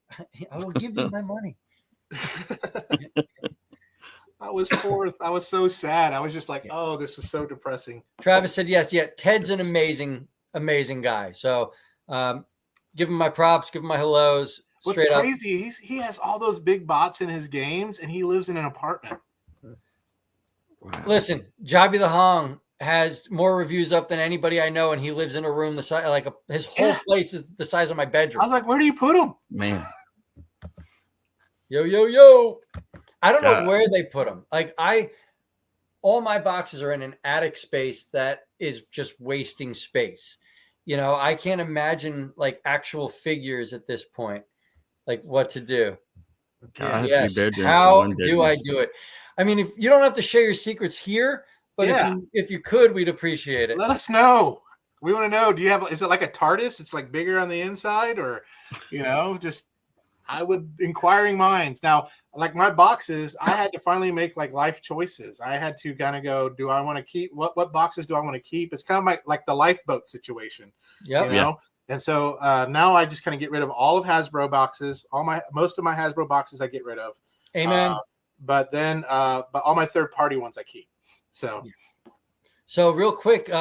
I will give you my money. I was 4th. I was so sad. I was just like, oh, this is so depressing. Travis said yes. Yeah, Ted's an amazing, amazing guy. So give him my props. Give him my hellos. What's crazy, he has all those big bots in his games, and he lives in an apartment. Wow. Listen, Jobby the Hong has more reviews up than anybody I know, and he lives in a room the size his whole place is the size of my bedroom. I was like, where do you put him, man? Yo! I don't know where they put them. All my boxes are in an attic space that is just wasting space. I can't imagine actual figures at this point. What to do. Yes. How do I do it? I mean, if you don't have to share your secrets here, but if you could, we'd appreciate it. Let us know. We want to know. Is it like a TARDIS? It's bigger on the inside, or I would inquiring minds. Now, my boxes, I had to finally make life choices. I had to kind of go, do I want to keep what boxes do I want to keep? It's kind of like the lifeboat situation. Yeah. And so now I just kind of get rid of all of Hasbro boxes. Most of my Hasbro boxes I get rid of. Amen. but all my third party ones I keep. So So real quick,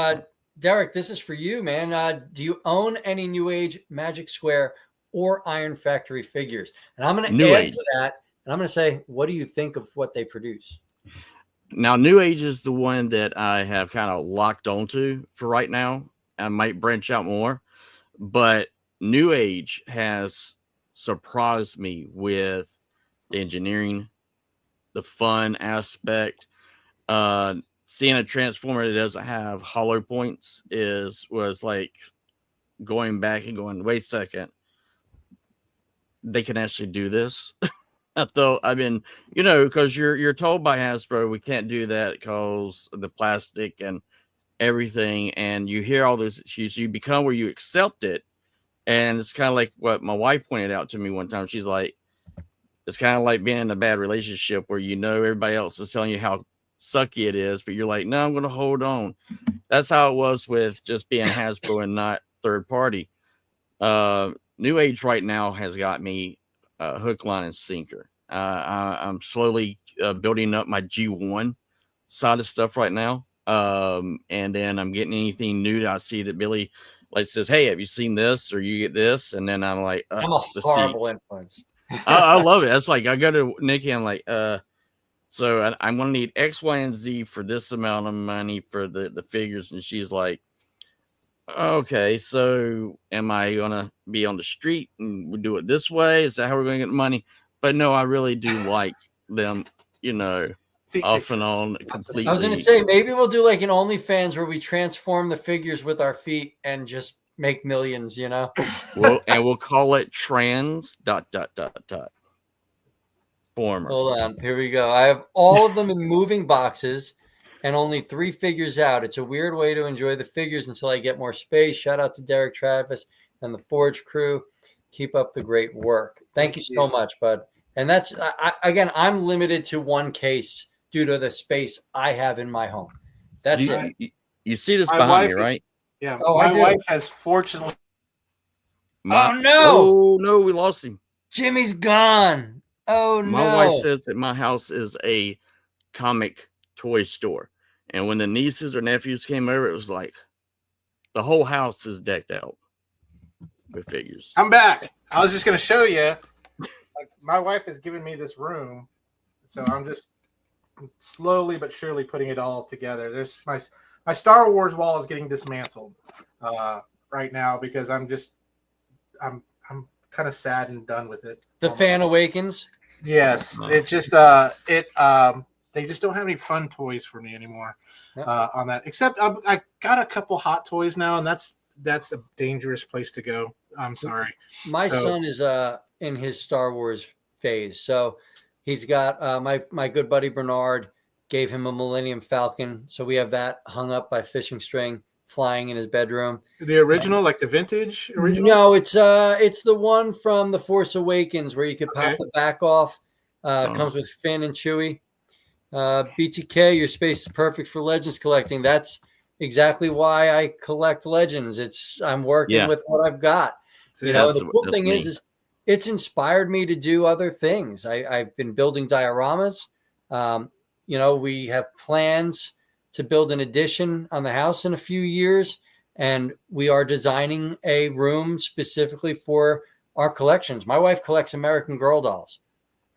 Derek, this is for you, man. Do you own any New Age Magic Square or Iron Factory figures? And I'm going to New add Age. to that, and I'm going to say, what do you think of what they produce? Now, New Age is the one that I have kind of locked onto for right now. I might branch out more, but New Age has surprised me with the engineering, the fun aspect. Seeing a transformer that doesn't have hollow points was like going back and going, wait a second, they can actually do this. Though I've been, because you're told by Hasbro we can't do that because of the plastic and everything, and you hear all those issues. You become where you accept it, and it's kind of like what my wife pointed out to me one time. She's like, it's kind of like being in a bad relationship where everybody else is telling you how sucky it is, but you're like, no, I'm going to hold on. That's how it was with just being Hasbro and not third party. New Age right now has got me hook, line, and sinker. I'm slowly building up my G1 side of stuff right now. And then I'm getting anything new that I see that Billy like says, hey, have you seen this or you get this? And then I'm like, I'm a horrible influence. I love it. That's like, I go to Nikki, I'm like, so I'm going to need X, Y, and Z for this amount of money for the figures. And she's like, okay, so am I going to be on the street and we do it this way? Is that how we're going to get money? But no, I really do like them, off and on completely. I was going to say, maybe we'll do like an OnlyFans where we transform the figures with our feet and just make millions, We'll call it trans ... formers. Hold on, here we go. I have all of them in moving boxes and only 3 figures out. It's a weird way to enjoy the figures until I get more space. Shout out to Derek Travis and the Forge crew. Keep up the great work. Thank you so much, bud. And that's, again, I'm limited to 1 case due to the space I have in my home. That's it. You see this behind me, right? Yeah. My wife has fortunately. Oh, no. Oh, no, we lost him. Jimmy's gone. Oh, no. My wife says that my house is a comic toy store. And when the nieces or nephews came over, it was like the whole house is decked out with figures. I'm back. I was just going to show you. Like, my wife has given me this room, so I'm just slowly but surely putting it all together. There's my Star Wars wall is getting dismantled right now because I'm kind of sad and done with it. The fan awakens. Yes, it just they just don't have any fun toys for me anymore on that. Except I got a couple hot toys now, and that's a dangerous place to go. I'm sorry. My son is in his Star Wars phase, so he's got my good buddy Bernard gave him a Millennium Falcon, so we have that hung up by fishing string, flying in his bedroom. The original, like the vintage original? No, it's the one from The Force Awakens where you could pop the back off. Comes with Finn and Chewie. BTK, your space is perfect for Legends collecting. That's exactly why I collect Legends. I'm working with what I've got. The cool thing is it's inspired me to do other things. I've been building dioramas. We have plans to build an addition on the house in a few years, and we are designing a room specifically for our collections. My wife collects American Girl dolls.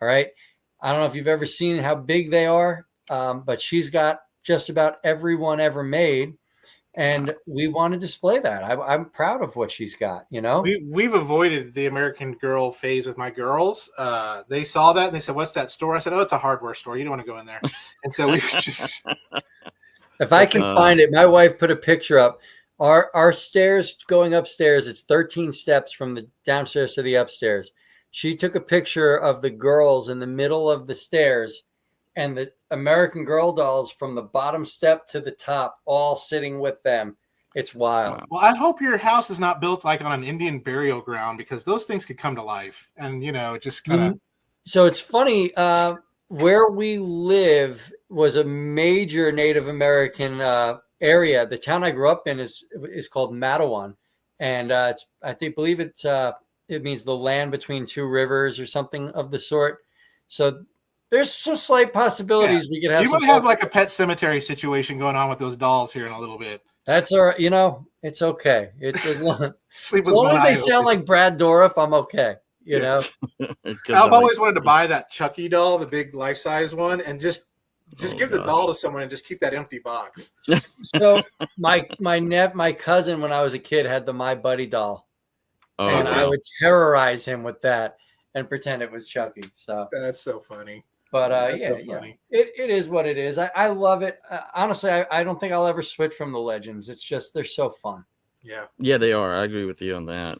All right. I don't know if you've ever seen how big they are, but she's got just about everyone ever made. And we want to display that. I'm proud of what she's got, We've avoided the American Girl phase with my girls. They saw that and they said, "What's that store?" I said, "Oh, it's a hardware store. You don't want to go in there." And so we just if I can find it, my wife put a picture up. Our stairs going upstairs, it's 13 steps from the downstairs to the upstairs. She took a picture of the girls in the middle of the stairs and the American Girl dolls from the bottom step to the top, all sitting with them. It's wild. Well, I hope your house is not built like on an Indian burial ground, because those things could come to life and, just kind of. So it's funny. Where we live was a major Native American area. The town I grew up in is called Matawan. And believe it means the land between 2 rivers or something of the sort. So there's some slight possibilities we could have. You some might have like a pet cemetery situation going on with those dolls here in a little bit. That's all right. You know, it's okay. It's as long, Sleep as, with long one as they eye sound open. like Brad Dourif, I'm okay. You know, I've always wanted to buy that Chucky doll, the big life size one, and just give the doll to someone and just keep that empty box. So my cousin, when I was a kid, had the My Buddy doll, and I would terrorize him with that and pretend it was Chucky. So that's so funny. But that's so funny. It is what it is. I love it. Honestly, I don't think I'll ever switch from the Legends. It's just they're so fun. Yeah, they are. I agree with you on that.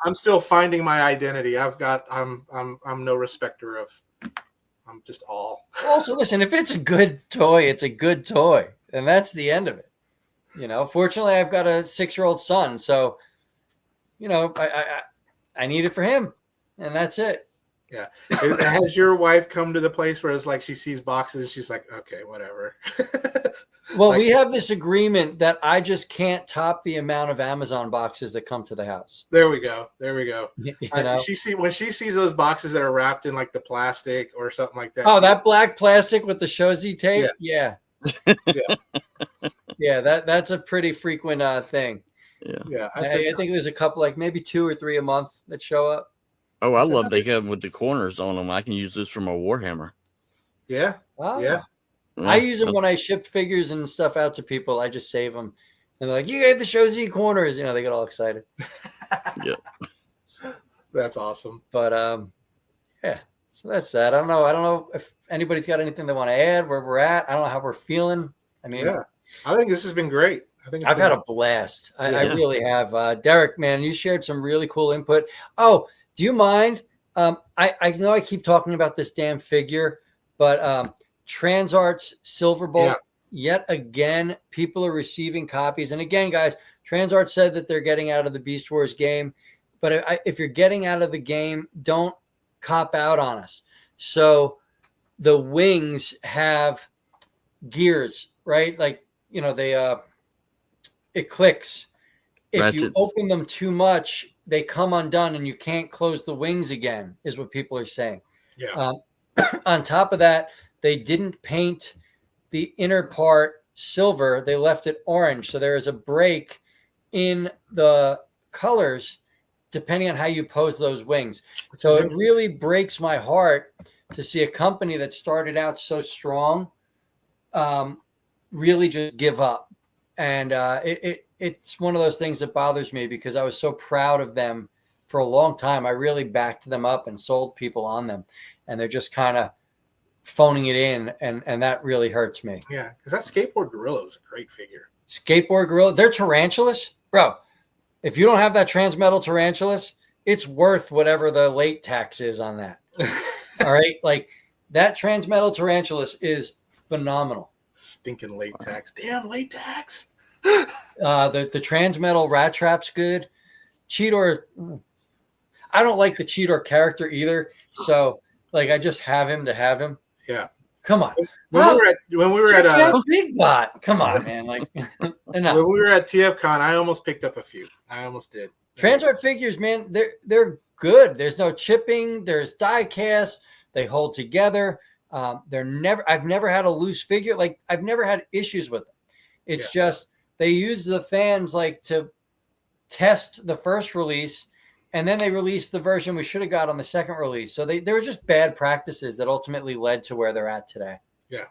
I'm still finding my identity. I'm no respecter of. I'm just all. Also, listen, if it's a good toy, it's a good toy, and that's the end of it. You know, fortunately, I've got a 6-year-old son, so you know, I need it for him, and that's it. Yeah. Has your wife come to the place where it's like she sees boxes and she's like, okay, whatever? Well, we have this agreement that I just can't top the amount of Amazon boxes that come to the house. There we go. You know? When she sees those boxes that are wrapped in like the plastic or something like that. Oh, that black plastic with the Shozy tape? Yeah. Yeah, that's a pretty frequent thing. Yeah. I think there's a couple, like maybe 2 or 3 a month that show up. Oh, I love they come with the corners on them. I can use this for my Warhammer. Yeah. Oh. Yeah. I use them when I ship figures and stuff out to people. I just save them. And they're like, you get the Shozy corners. You know, they get all excited. Yeah. That's awesome. But, yeah. So that's that. I don't know if anybody's got anything they want to add, where we're at. I don't know how we're feeling. I mean, yeah, I think this has been great. I've had a blast. I really have. Derek, man, you shared some really cool input. Oh, do you mind? I know I keep talking about this damn figure, but Transart's Silverbolt, yet again, people are receiving copies. And again, guys, Transart said that they're getting out of the Beast Wars game. But if you're getting out of the game, don't cop out on us. So the wings have gears, right? Like, you know, it clicks. If you open them too much, they come undone and you can't close the wings again, is what people are saying. Yeah. On top of that, they didn't paint the inner part silver. They left it orange. So there is a break in the colors depending on how you pose those wings. So it really breaks my heart to see a company that started out so strong really just give up. And it's one of those things that bothers me because I was so proud of them for a long time. I really backed them up and sold people on them. And they're just kind of phoning it in. And that really hurts me. Yeah, because that Skateboard Gorilla is a great figure. Skateboard Gorilla. They're tarantulas. Bro, if you don't have that transmetal tarantulas, it's worth whatever the late tax is on that. All right? Like, that transmetal tarantulas is phenomenal. Stinking late tax. Damn late tax. The transmetal Rat Trap's good. Cheetor, I don't like the Cheetor character either. So, like, I just have him to have him. Yeah. Come on. When we were at Big Bot. Come on, man. Like, when we were at TFCon, I almost picked up a few. I almost did. Transart figures, man, they're good. There's no chipping. There's die cast. They hold together. I've never had a loose figure. Like, I've never had issues with them. It's just they use the fans like to test the first release, and then they released the version we should have got on the second release. So there were just bad practices that ultimately led to where they're at today. Yeah.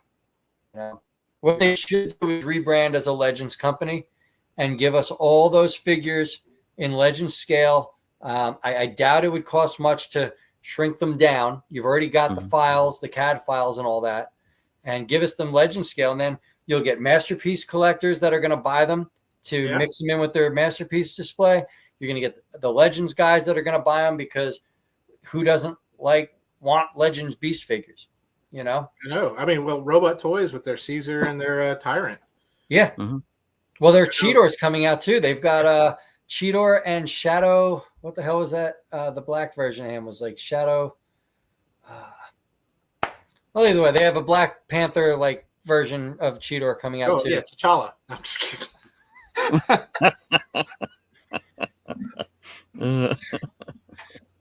You know, what they should do is rebrand as a Legends company and give us all those figures in Legends scale. I doubt it would cost much to shrink them down. You've already got the files, the CAD files and all that, and give us them Legend scale. And then you'll get Masterpiece collectors that are going to buy them to mix them in with their Masterpiece display. You're going to get the Legends guys that are going to buy them because who doesn't want Legends Beast figures, you know? No, I mean, well, Robot Toys with their Caesar and their Tyrant. Yeah. Mm-hmm. Well, their Cheetor's coming out too. They've got Cheetor and Shadow. What the hell was that? The black version of him was like Shadow. Well, either way, they have a Black Panther like version of Cheetor coming out too. Yeah, T'Challa. I'm just kidding.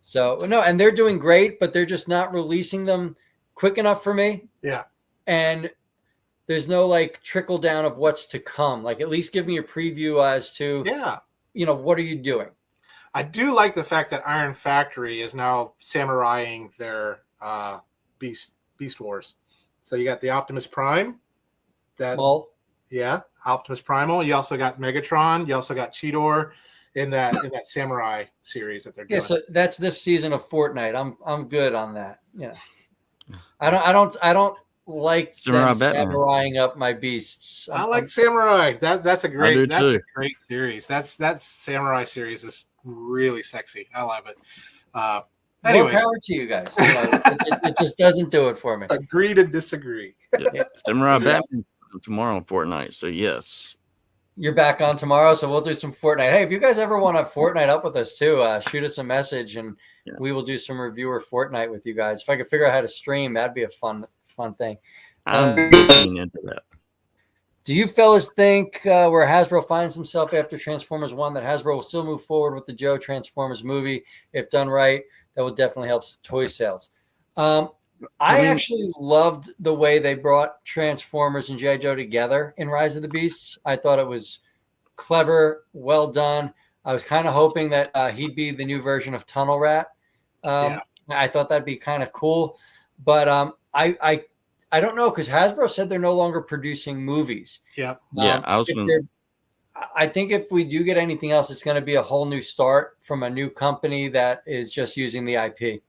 So no, and they're doing great, but they're just not releasing them quick enough for me. Yeah. And there's no like trickle down of what's to come. Like at least give me a preview as to, what are you doing? I do like the fact that Iron Factory is now samuraiing their Beast Wars. So you got the Optimus Prime. Optimus Primal. You also got Megatron. You also got Cheetor in that Samurai series that they're doing. Yeah, so that's this season of Fortnite. I'm good on that. Yeah. I don't like them samuraiing up my beasts. I like Samurai. That's a great series. That Samurai series is really sexy. I love it. Anyways. More power to you guys. It just doesn't do it for me. Agree to disagree. Samurai Batman tomorrow on Fortnite. So yes. You're back on tomorrow, so we'll do some Fortnite. Hey, if you guys ever want to Fortnite up with us too, shoot us a message and we will do some reviewer Fortnite with you guys. If I could figure out how to stream, that'd be a fun thing. I'm into that. Do you fellas think where Hasbro finds himself after Transformers 1 that Hasbro will still move forward with the Joe Transformers movie? If done right, that will definitely help toy sales. I actually loved the way they brought Transformers and G.I. Joe together in Rise of the Beasts. I thought it was clever, well done. I was kind of hoping that he'd be the new version of Tunnel Rat. I thought that'd be kind of cool. But I don't know, because Hasbro said they're no longer producing movies. Yeah. I think if we do get anything else, it's going to be a whole new start from a new company that is just using the IP.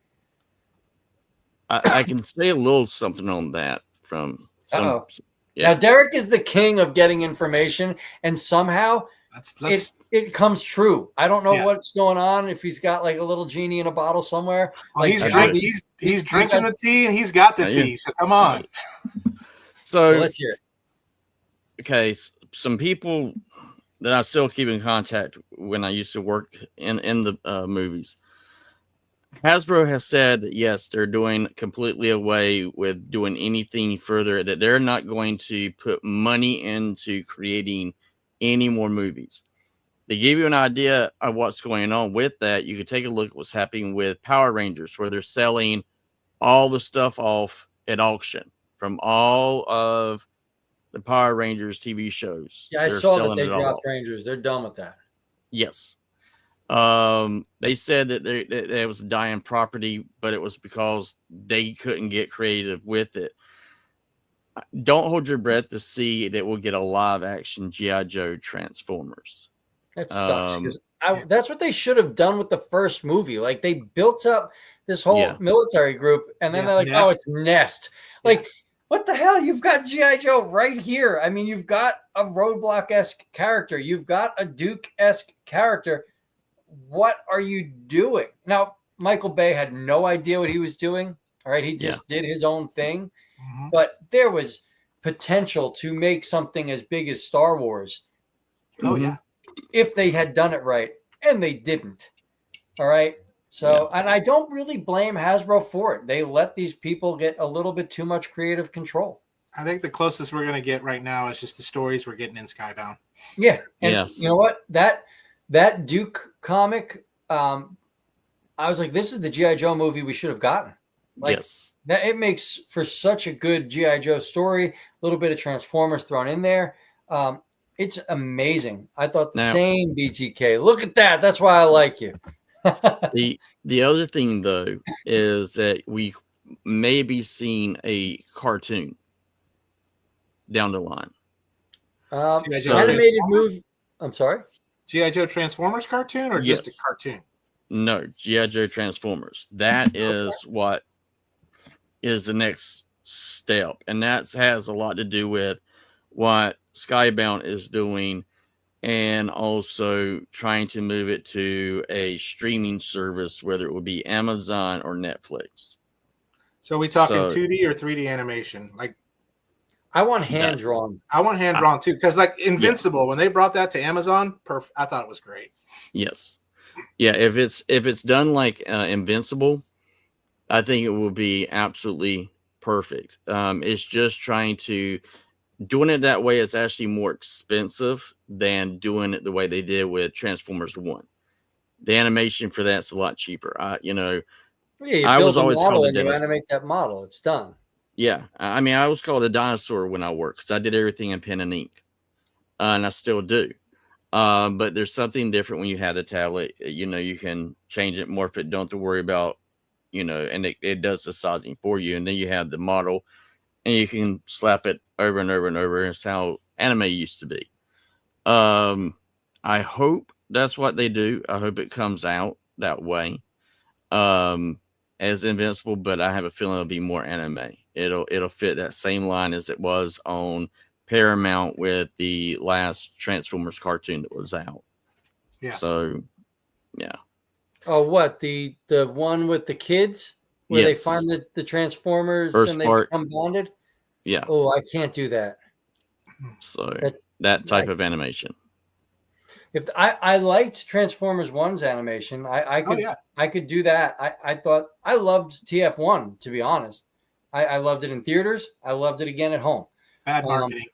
I can say a little something on that from some. Now Derek is the king of getting information, and somehow it comes true. I don't know what's going on. If he's got like a little genie in a bottle somewhere, well, he's drinking the tea, and he's got the tea. So come on. So let's hear it. Okay, some people that I still keep in contact when I used to work in the movies. Hasbro has said that yes, they're doing completely away with doing anything further, that they're not going to put money into creating any more movies. They give you an idea of what's going on with that. You can take a look at what's happening with Power Rangers, where they're selling all the stuff off at auction from all of the Power Rangers TV shows. Yeah, I saw that they dropped Rangers. They're done with that. Yes. They said that it was a dying property, but it was because they couldn't get creative with it. Don't hold your breath to see that we'll get a live action G.I. Joe Transformers. That sucks, because that's what they should have done with the first movie. Like, they built up this whole military group, and then they're like, Nest. Oh, it's Nest. Like, what the hell? You've got G.I. Joe right here. I mean, you've got a Roadblock-esque character. You've got a Duke-esque character. What are you doing? Now, Michael Bay had no idea what he was doing. All right. He just did his own thing. Mm-hmm. But there was potential to make something as big as Star Wars. Oh, yeah. If they had done it right. And they didn't. All right. So, and I don't really blame Hasbro for it. They let these people get a little bit too much creative control. I think the closest we're going to get right now is just the stories we're getting in Skybound. Yeah. And you know what? That Duke comic, I was like, this is the G.I. Joe movie we should have gotten. Like, that it makes for such a good G.I. Joe story, a little bit of Transformers thrown in there. It's amazing. I thought same BTK. Look at that. That's why I like you. The other thing, though, is that we may be seeing a cartoon down the line. Animated movie. I'm sorry? G.I. Joe Transformers cartoon or just a cartoon? No, G.I. Joe Transformers. That is what is the next step. And that has a lot to do with what Skybound is doing and also trying to move it to a streaming service, whether it would be Amazon or Netflix. So we talking 2D or 3D animation? Like, I want hand drawn. I want hand drawn too, because like Invincible, when they brought that to Amazon, I thought it was great. Yes, if it's done like Invincible, I think it will be absolutely perfect. It's just doing it that way is actually more expensive than doing it the way they did with Transformers 1. The animation for that's a lot cheaper. I was always model and you animate that model. It's done. Yeah, I mean, I was called a dinosaur when I worked because I did everything in pen and ink, and I still do. But there's something different when you have the tablet. You know, you can change it, morph it, don't have to worry about, you know, and it does the sizing for you. And then you have the model, and you can slap it over and over and over. It's how anime used to be. I hope that's what they do. I hope it comes out that way, as Invincible. But I have a feeling it'll be more anime. It'll fit that same line as it was on Paramount with the last Transformers cartoon that was out. Yeah. So, yeah. Oh, what the one with the kids where Yes. they find the Transformers First and they part. become bonded? Yeah. Oh, I can't do that. So that type of animation. If I liked Transformers 1's animation, I could do that. I thought I loved TF1, to be honest. I loved it in theaters. I loved it again at home. Bad marketing.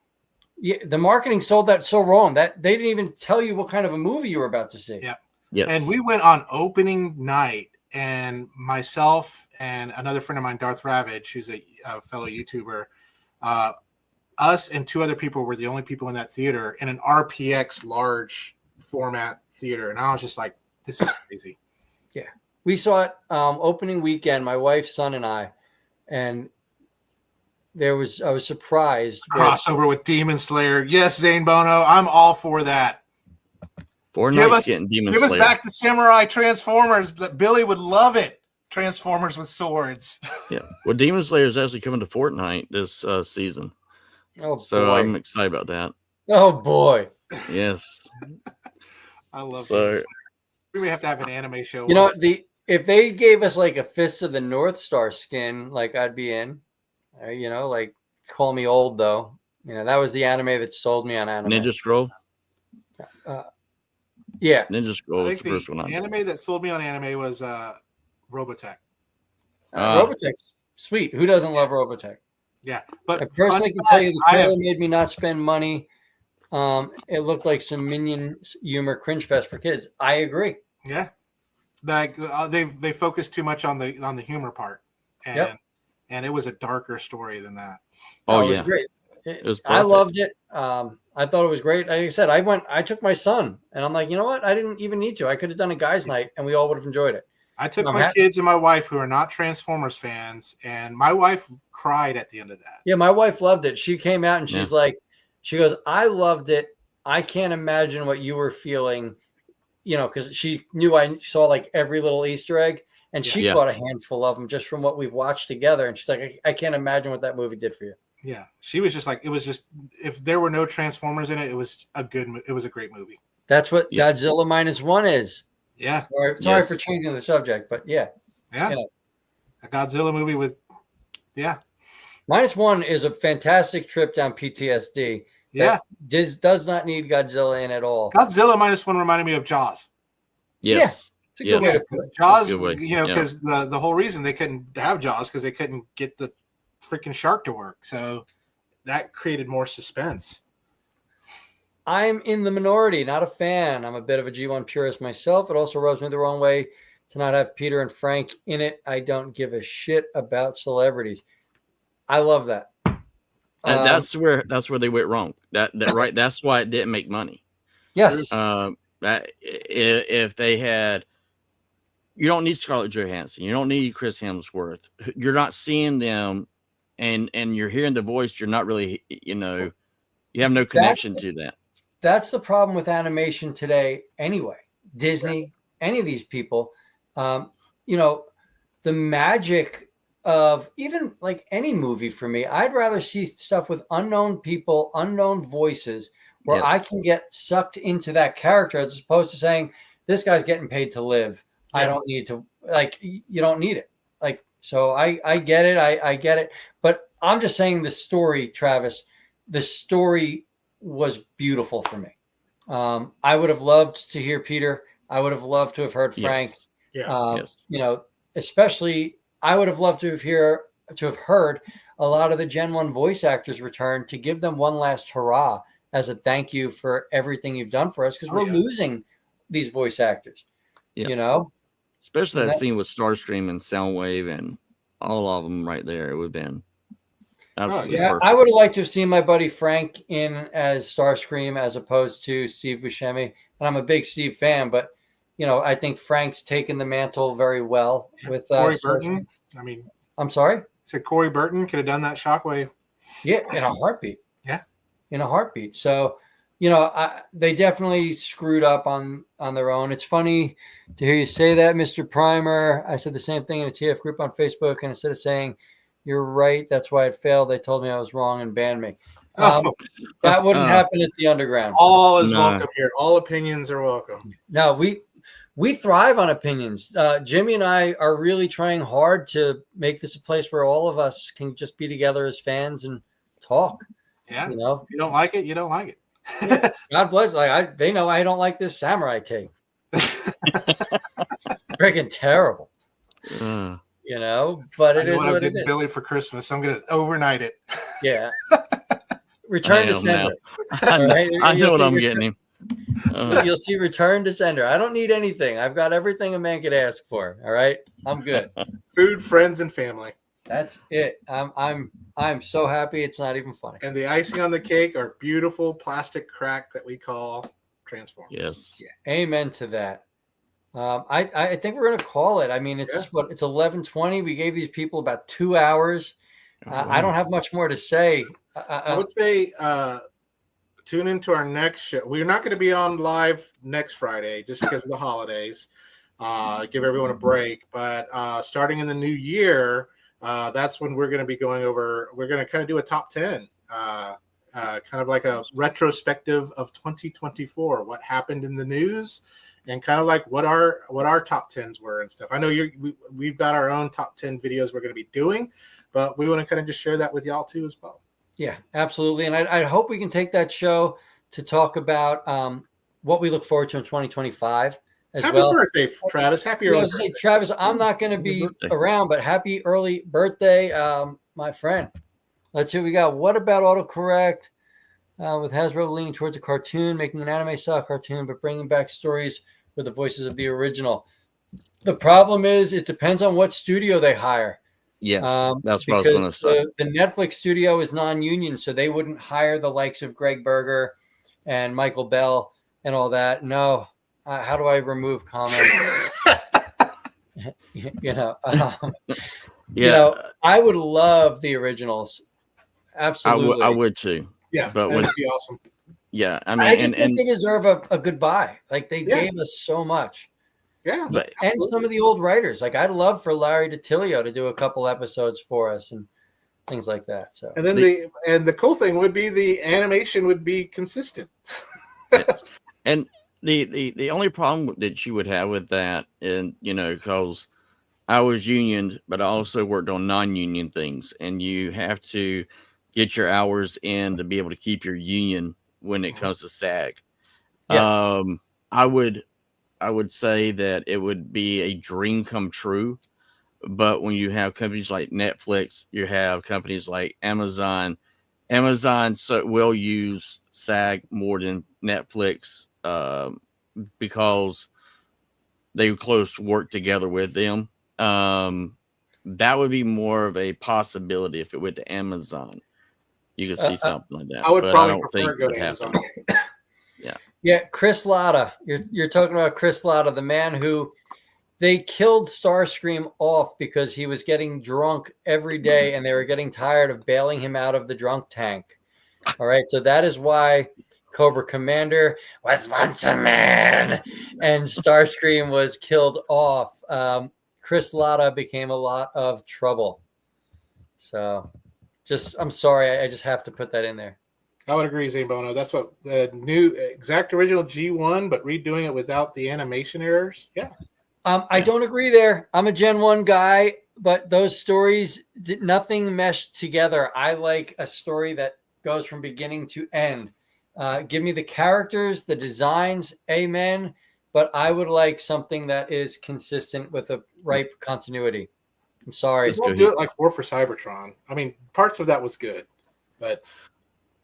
Yeah, the marketing sold that so wrong that they didn't even tell you what kind of a movie you were about to see. Yeah. Yes. And we went on opening night, and myself and another friend of mine, Darth Ravage, who's a fellow YouTuber, us and two other people were the only people in that theater in an RPX large format theater. And I was just like, this is crazy. Yeah. We saw it opening weekend, my wife, son, and I. And I was surprised. Crossover with Demon Slayer. Yes, Zane Bono. I'm all for that. Fortnite's getting Demon Slayer. Give us back the Samurai Transformers. Billy would love it. Transformers with swords. Yeah. Well, Demon Slayer is actually coming to Fortnite this season. Oh, so boy. I'm excited about that. Oh, boy. Yes. I love Demon Slayer. We may have to have an anime show. You know, if they gave us like a Fist of the North Star skin, like I'd be in. You know, like call me old though. You know, that was the anime that sold me on anime. Ninja Scroll. Yeah, Ninja Scroll was the first one. The anime that sold me on anime was Robotech. Robotech's sweet. Who doesn't love Robotech? Yeah, but I personally can tell you the trailer made me not spend money. It looked like some Minions humor cringe fest for kids. I agree. Yeah, like they focused too much on the humor part, and it was a darker story than that. Oh, it was great. I loved it. I thought it was great. Like I said, I took my son, and I'm like, you know what? I didn't even need to. I could have done a guys' night, and we all would have enjoyed it. I took my kids and my wife, who are not Transformers fans, and my wife cried at the end of that. Yeah, my wife loved it. She came out and she's like, she goes, I loved it. I can't imagine what you were feeling, you know, because she knew I saw like every little Easter egg, and she caught a handful of them just from what we've watched together. And she's like, I can't imagine what that movie did for you. Yeah, she was just like, it was just, if there were no Transformers in it, it was a great movie. That's what Godzilla -1 is. Yeah. Sorry for changing the subject, but yeah. Yeah. You know. A Godzilla movie with, -1 is a fantastic trip down PTSD. Yeah. Does not need Godzilla in at all. Godzilla -1 reminded me of Jaws. Yes. Yeah. Jaws, you know, because the whole reason they couldn't have Jaws because they couldn't get the freaking shark to work. So that created more suspense. I'm in the minority, not a fan. I'm a bit of a G1 purist myself. It also rubs me the wrong way to not have Peter and Frank in it. I don't give a shit about celebrities. I love that. And that's where they went wrong. That right. That's why it didn't make money. Yes. If they had, you don't need Scarlett Johansson. You don't need Chris Hemsworth. You're not seeing them, and you're hearing the voice. You're not really, you know, you have no connection to that. That's the problem with animation today anyway. Disney, any of these people, you know, the magic of even like any movie for me, I'd rather see stuff with unknown people, unknown voices, where I can get sucked into that character as opposed to saying, this guy's getting paid to live. I don't need to, like, you don't need it. Like, so I get it. I get it. But I'm just saying the story, Travis, the story was beautiful for me. I would have loved to hear Peter. I would have loved to have heard Frank. Yes. You know, especially I would have loved to have heard a lot of the Gen 1 voice actors return to give them one last hurrah as a thank you for everything you've done for us, because we're losing these voice actors. You know, especially that scene with Starscream and Soundwave and all of them right there. It would have been Absolutely yeah. perfect. I would have liked to have seen my buddy Frank in as Starscream as opposed to Steve Buscemi. And I'm a big Steve fan, but I think Frank's taken the mantle very well with Corey Starscream. Burton. I mean, I'm sorry? said Corey Burton could have done that Shockwave. Yeah, in a heartbeat. Yeah. In a heartbeat. So, they definitely screwed up on their own. It's funny to hear you say that, Mr. Primer. I said the same thing in a TF group on Facebook, and instead of saying, "You're right, that's why it failed," they told me I was wrong and banned me. That wouldn't happen at the Underground. All is welcome here. All opinions are welcome. No, we thrive on opinions. Jimmy and I are really trying hard to make this a place where all of us can just be together as fans and talk. Yeah. If you don't like it, you don't like it. Yeah. God bless. They know I don't like this samurai tape. Freaking terrible. But it is what it is. Billy for Christmas. I'm gonna overnight it. Yeah. Return to sender. I know what I'm getting him. You'll see Return to Sender. I don't need anything. I've got everything a man could ask for. All right, I'm good. Food, friends, and family. That's it. I'm so happy. It's not even funny. And the icing on the cake are beautiful plastic crack that we call Transformers. Yes. Yeah. Amen to that. I think we're gonna call it. I mean, it's 11:20. We gave these people about 2 hours. I don't have much more to say. I would say tune into our next show. We're not going to be on live next Friday just because of the holidays. Give everyone a break. But starting in the new year, that's when we're going to be going over. We're going to kind of do a top 10, kind of like a retrospective of 2024. What happened in the news, and kind of like what our top 10s were and stuff. I know we've got our own top 10 videos we're going to be doing, but we want to kind of just share that with y'all too as well. Yeah, absolutely. And I hope we can take that show to talk about what we look forward to in 2025 as well. Happy birthday, Travis. Happy early birthday. Travis, I'm not going to be around, but happy early birthday, my friend. Let's see what we got. What about autocorrect with Hasbro leaning towards a cartoon, making an anime-style cartoon, but bringing back stories with the voices of the original? The problem is it depends on what studio they hire. Yes, that's what I was going to say. The Netflix studio is non-union, so they wouldn't hire the likes of Greg Berger and Michael Bell and all that. No, how do I remove comments? I would love the originals. Absolutely, I would too. Yeah, but that'd be awesome. Yeah, I mean, I just think they deserve a goodbye. Like they gave us so much. Yeah, and some of the old writers. Like I'd love for Larry DiTilio to do a couple episodes for us and things like that. So, and then the cool thing would be the animation would be consistent. And the only problem that you would have with that, and because I was unioned, but I also worked on non-union things, and you have to get your hours in to be able to keep your union when it comes to SAG. Yeah. I would say that it would be a dream come true, but when you have companies like Netflix, you have companies like Amazon. Amazon will use SAG more than Netflix because they close work together with them. That would be more of a possibility if it went to Amazon. You could see something like that. I would probably prefer to go to Amazon. Yeah, Chris Latta. You're talking about Chris Latta, the man who they killed Starscream off because he was getting drunk every day and they were getting tired of bailing him out of the drunk tank. All right, so that is why Cobra Commander was once a man and Starscream was killed off. Chris Latta became a lot of trouble. So I'm sorry, I just have to put that in there. I would agree, Zambono. That's what the new exact original G1, but redoing it without the animation errors. Yeah. I don't agree there. I'm a Gen 1 guy, but those stories, nothing meshed together. I like a story that goes from beginning to end. Give me the characters, the designs, amen. But I would like something that is consistent with a ripe continuity. I'm sorry. Don't do it like War for Cybertron. I mean, parts of that was good, but...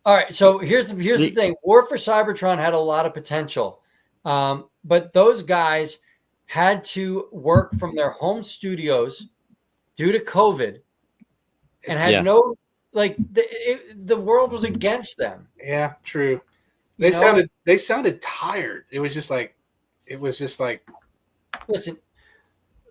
All right, so here's the thing. War for Cybertron had a lot of potential, but those guys had to work from their home studios due to COVID and had no like the world was against them. Yeah, true. You know? They sounded tired. It was just like Listen,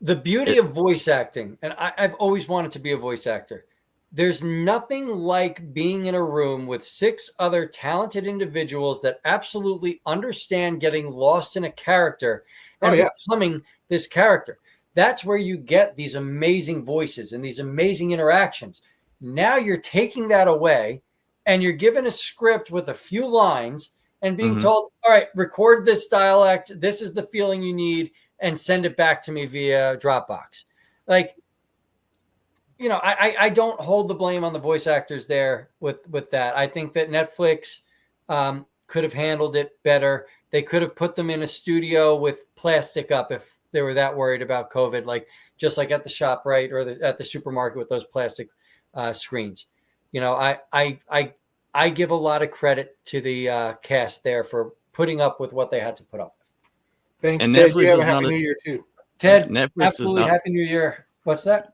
the beauty of voice acting, and I've always wanted to be a voice actor. There's nothing like being in a room with 6 other talented individuals that absolutely understand getting lost in a character oh and yeah. becoming this character. That's where you get these amazing voices and these amazing interactions. Now you're taking that away and you're given a script with a few lines and being told, all right, record this dialect. This is the feeling you need and send it back to me via Dropbox. Like, you know, I don't hold the blame on the voice actors there with that. I think that Netflix could have handled it better. They could have put them in a studio with plastic up if they were that worried about COVID, like just like at the shop, right, or at the supermarket with those plastic screens. You know, I give a lot of credit to the cast there for putting up with what they had to put up with. Thanks, And Ted. Netflix You have a is not happy a- New Year too. Ted, Netflix is absolutely not- happy New Year. What's that?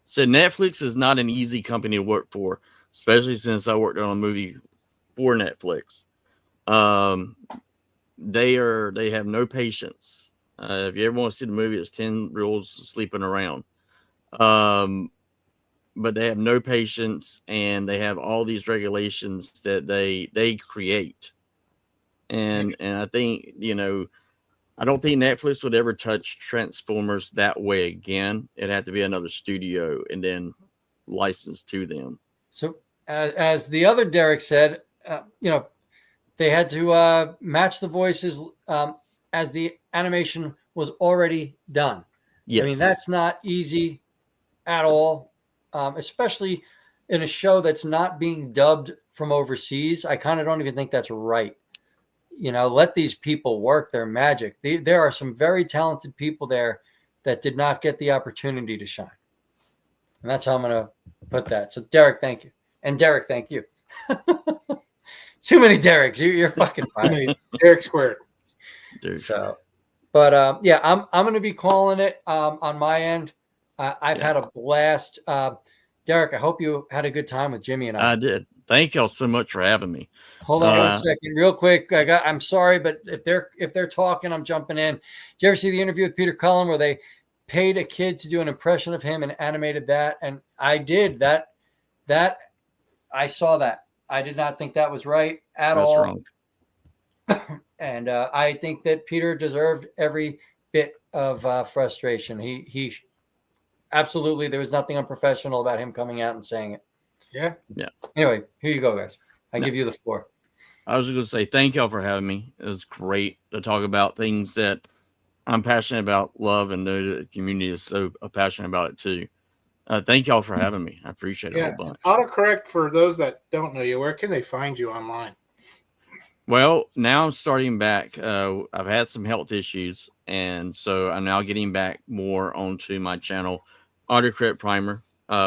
So Netflix is not an easy company to work for, especially since I worked on a movie for Netflix. They have no patience. If you ever want to see the movie, it's 10 Rules Sleeping Around. But they have no patience, and they have all these regulations that they create. And I think, you know, I don't think Netflix would ever touch Transformers that way again. It'd have to be another studio and then licensed to them. So, as the other Derek said, you know, they had to match the voices as the animation was already done. Yes. I mean, that's not easy at all, especially in a show that's not being dubbed from overseas. I kind of don't even think that's right. You know, let these people work their magic. There are some very talented people there that did not get the opportunity to shine. And that's how I'm going to put that. So, Derek, thank you. And Derek, thank you. Too many Dereks. You're fucking fine. Derek squared. Dude. So, but yeah, I'm going to be calling it on my end. I've had a blast. Derek, I hope you had a good time with Jimmy and I. I did. Thank y'all so much for having me. Hold on 1 second, real quick. I'm sorry, but if they're talking, I'm jumping in. Did you ever see the interview with Peter Cullen where they paid a kid to do an impression of him and animated that? And I did that. I saw that. I did not think that was right at all. Wrong. And I think that Peter deserved every bit of frustration. He absolutely, there was nothing unprofessional about him coming out and saying it. Yeah. Anyway, here you go, guys. I give you the floor. I was going to say thank y'all for having me. It was great to talk about things that I'm passionate about, love, and know that the community is so passionate about it too. Thank y'all for having me. I appreciate it a whole bunch. Autocorrect, for those that don't know you, where can they find you online? Well, now I'm starting back. I've had some health issues, and so I'm now getting back more onto my channel, Autocorrect Primer,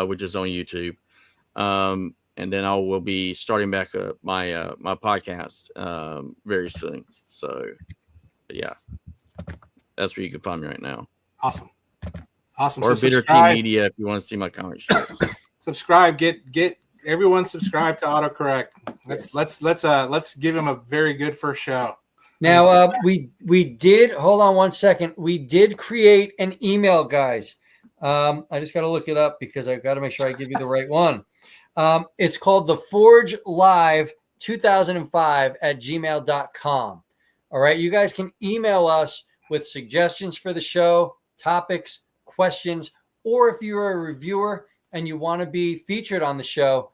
which is on YouTube. And then I will be starting back up my my podcast very soon. So, yeah, that's where you can find me right now. Awesome. Or So Bitter Tea Media if you want to see my comic strips. Subscribe. Get everyone subscribe to Autocorrect. Let's give him a very good first show. Now we did, hold on 1 second. We did create an email, guys. I just got to look it up because I've got to make sure I give you the right one. It's called the Forge Live 2005 at gmail.com. All right. You guys can email us with suggestions for the show, topics, questions, or if you're a reviewer and you want to be featured on the show,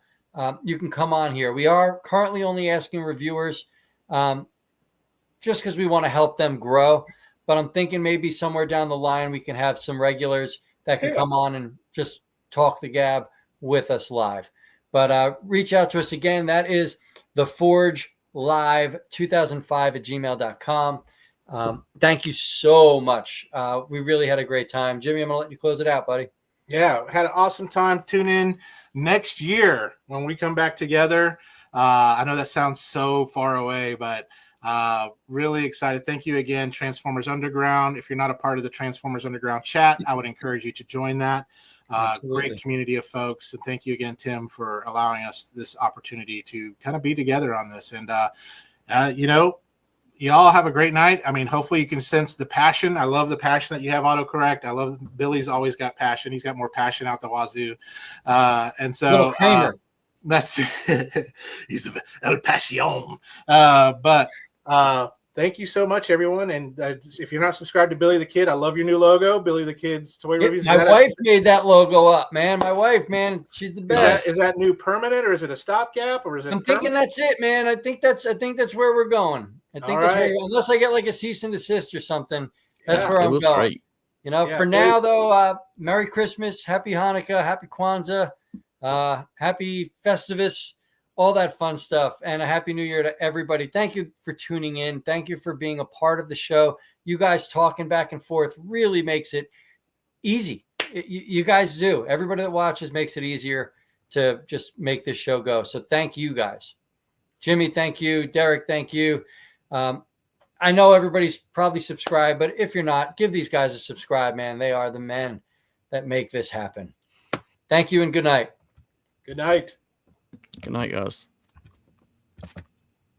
you can come on here. We are currently only asking reviewers just because we want to help them grow. But I'm thinking maybe somewhere down the line we can have some regulars that can come on and just talk the gab with us live. But reach out to us again. That is the Forge Live 2005 at gmail.com. Thank you so much. We really had a great time. Jimmy, I'm going to let you close it out, buddy. Yeah, had an awesome time. Tune in next year when we come back together. I know that sounds so far away, but Really excited. Thank you again, Transformers Underground. If you're not a part of the Transformers Underground chat, I would encourage you to join that. Great community of folks. And thank you again, Tim, for allowing us this opportunity to kind of be together on this. And, you all have a great night. I mean, hopefully you can sense the passion. I love the passion that you have, autocorrect. I love Billy's always got passion. He's got more passion out the wazoo. And so that's he's the El Passion. But thank you so much, everyone. And if you're not subscribed to Billy the Kid, I love your new logo, Billy the Kid's Toy Reviews. My wife made that logo up, man. My wife, man, she's the best. Is that new permanent, or is it a stopgap, or is it? I'm thinking that's it, man. I think that's where we're going. I think that's where, unless I get like a cease and desist or something, that's where I'm going. Great. You know, for now though, Merry Christmas, Happy Hanukkah, Happy Kwanzaa, Happy Festivus, all that fun stuff, and a Happy New Year to everybody. Thank you for tuning in. Thank you for being a part of the show. You guys talking back and forth really makes it easy. You guys do. Everybody that watches makes it easier to just make this show go. So thank you guys. Jimmy, thank you. Derek, thank you. I know everybody's probably subscribed, but if you're not, give these guys a subscribe, man. They are the men that make this happen. Thank you and good night. Good night. Good night, guys.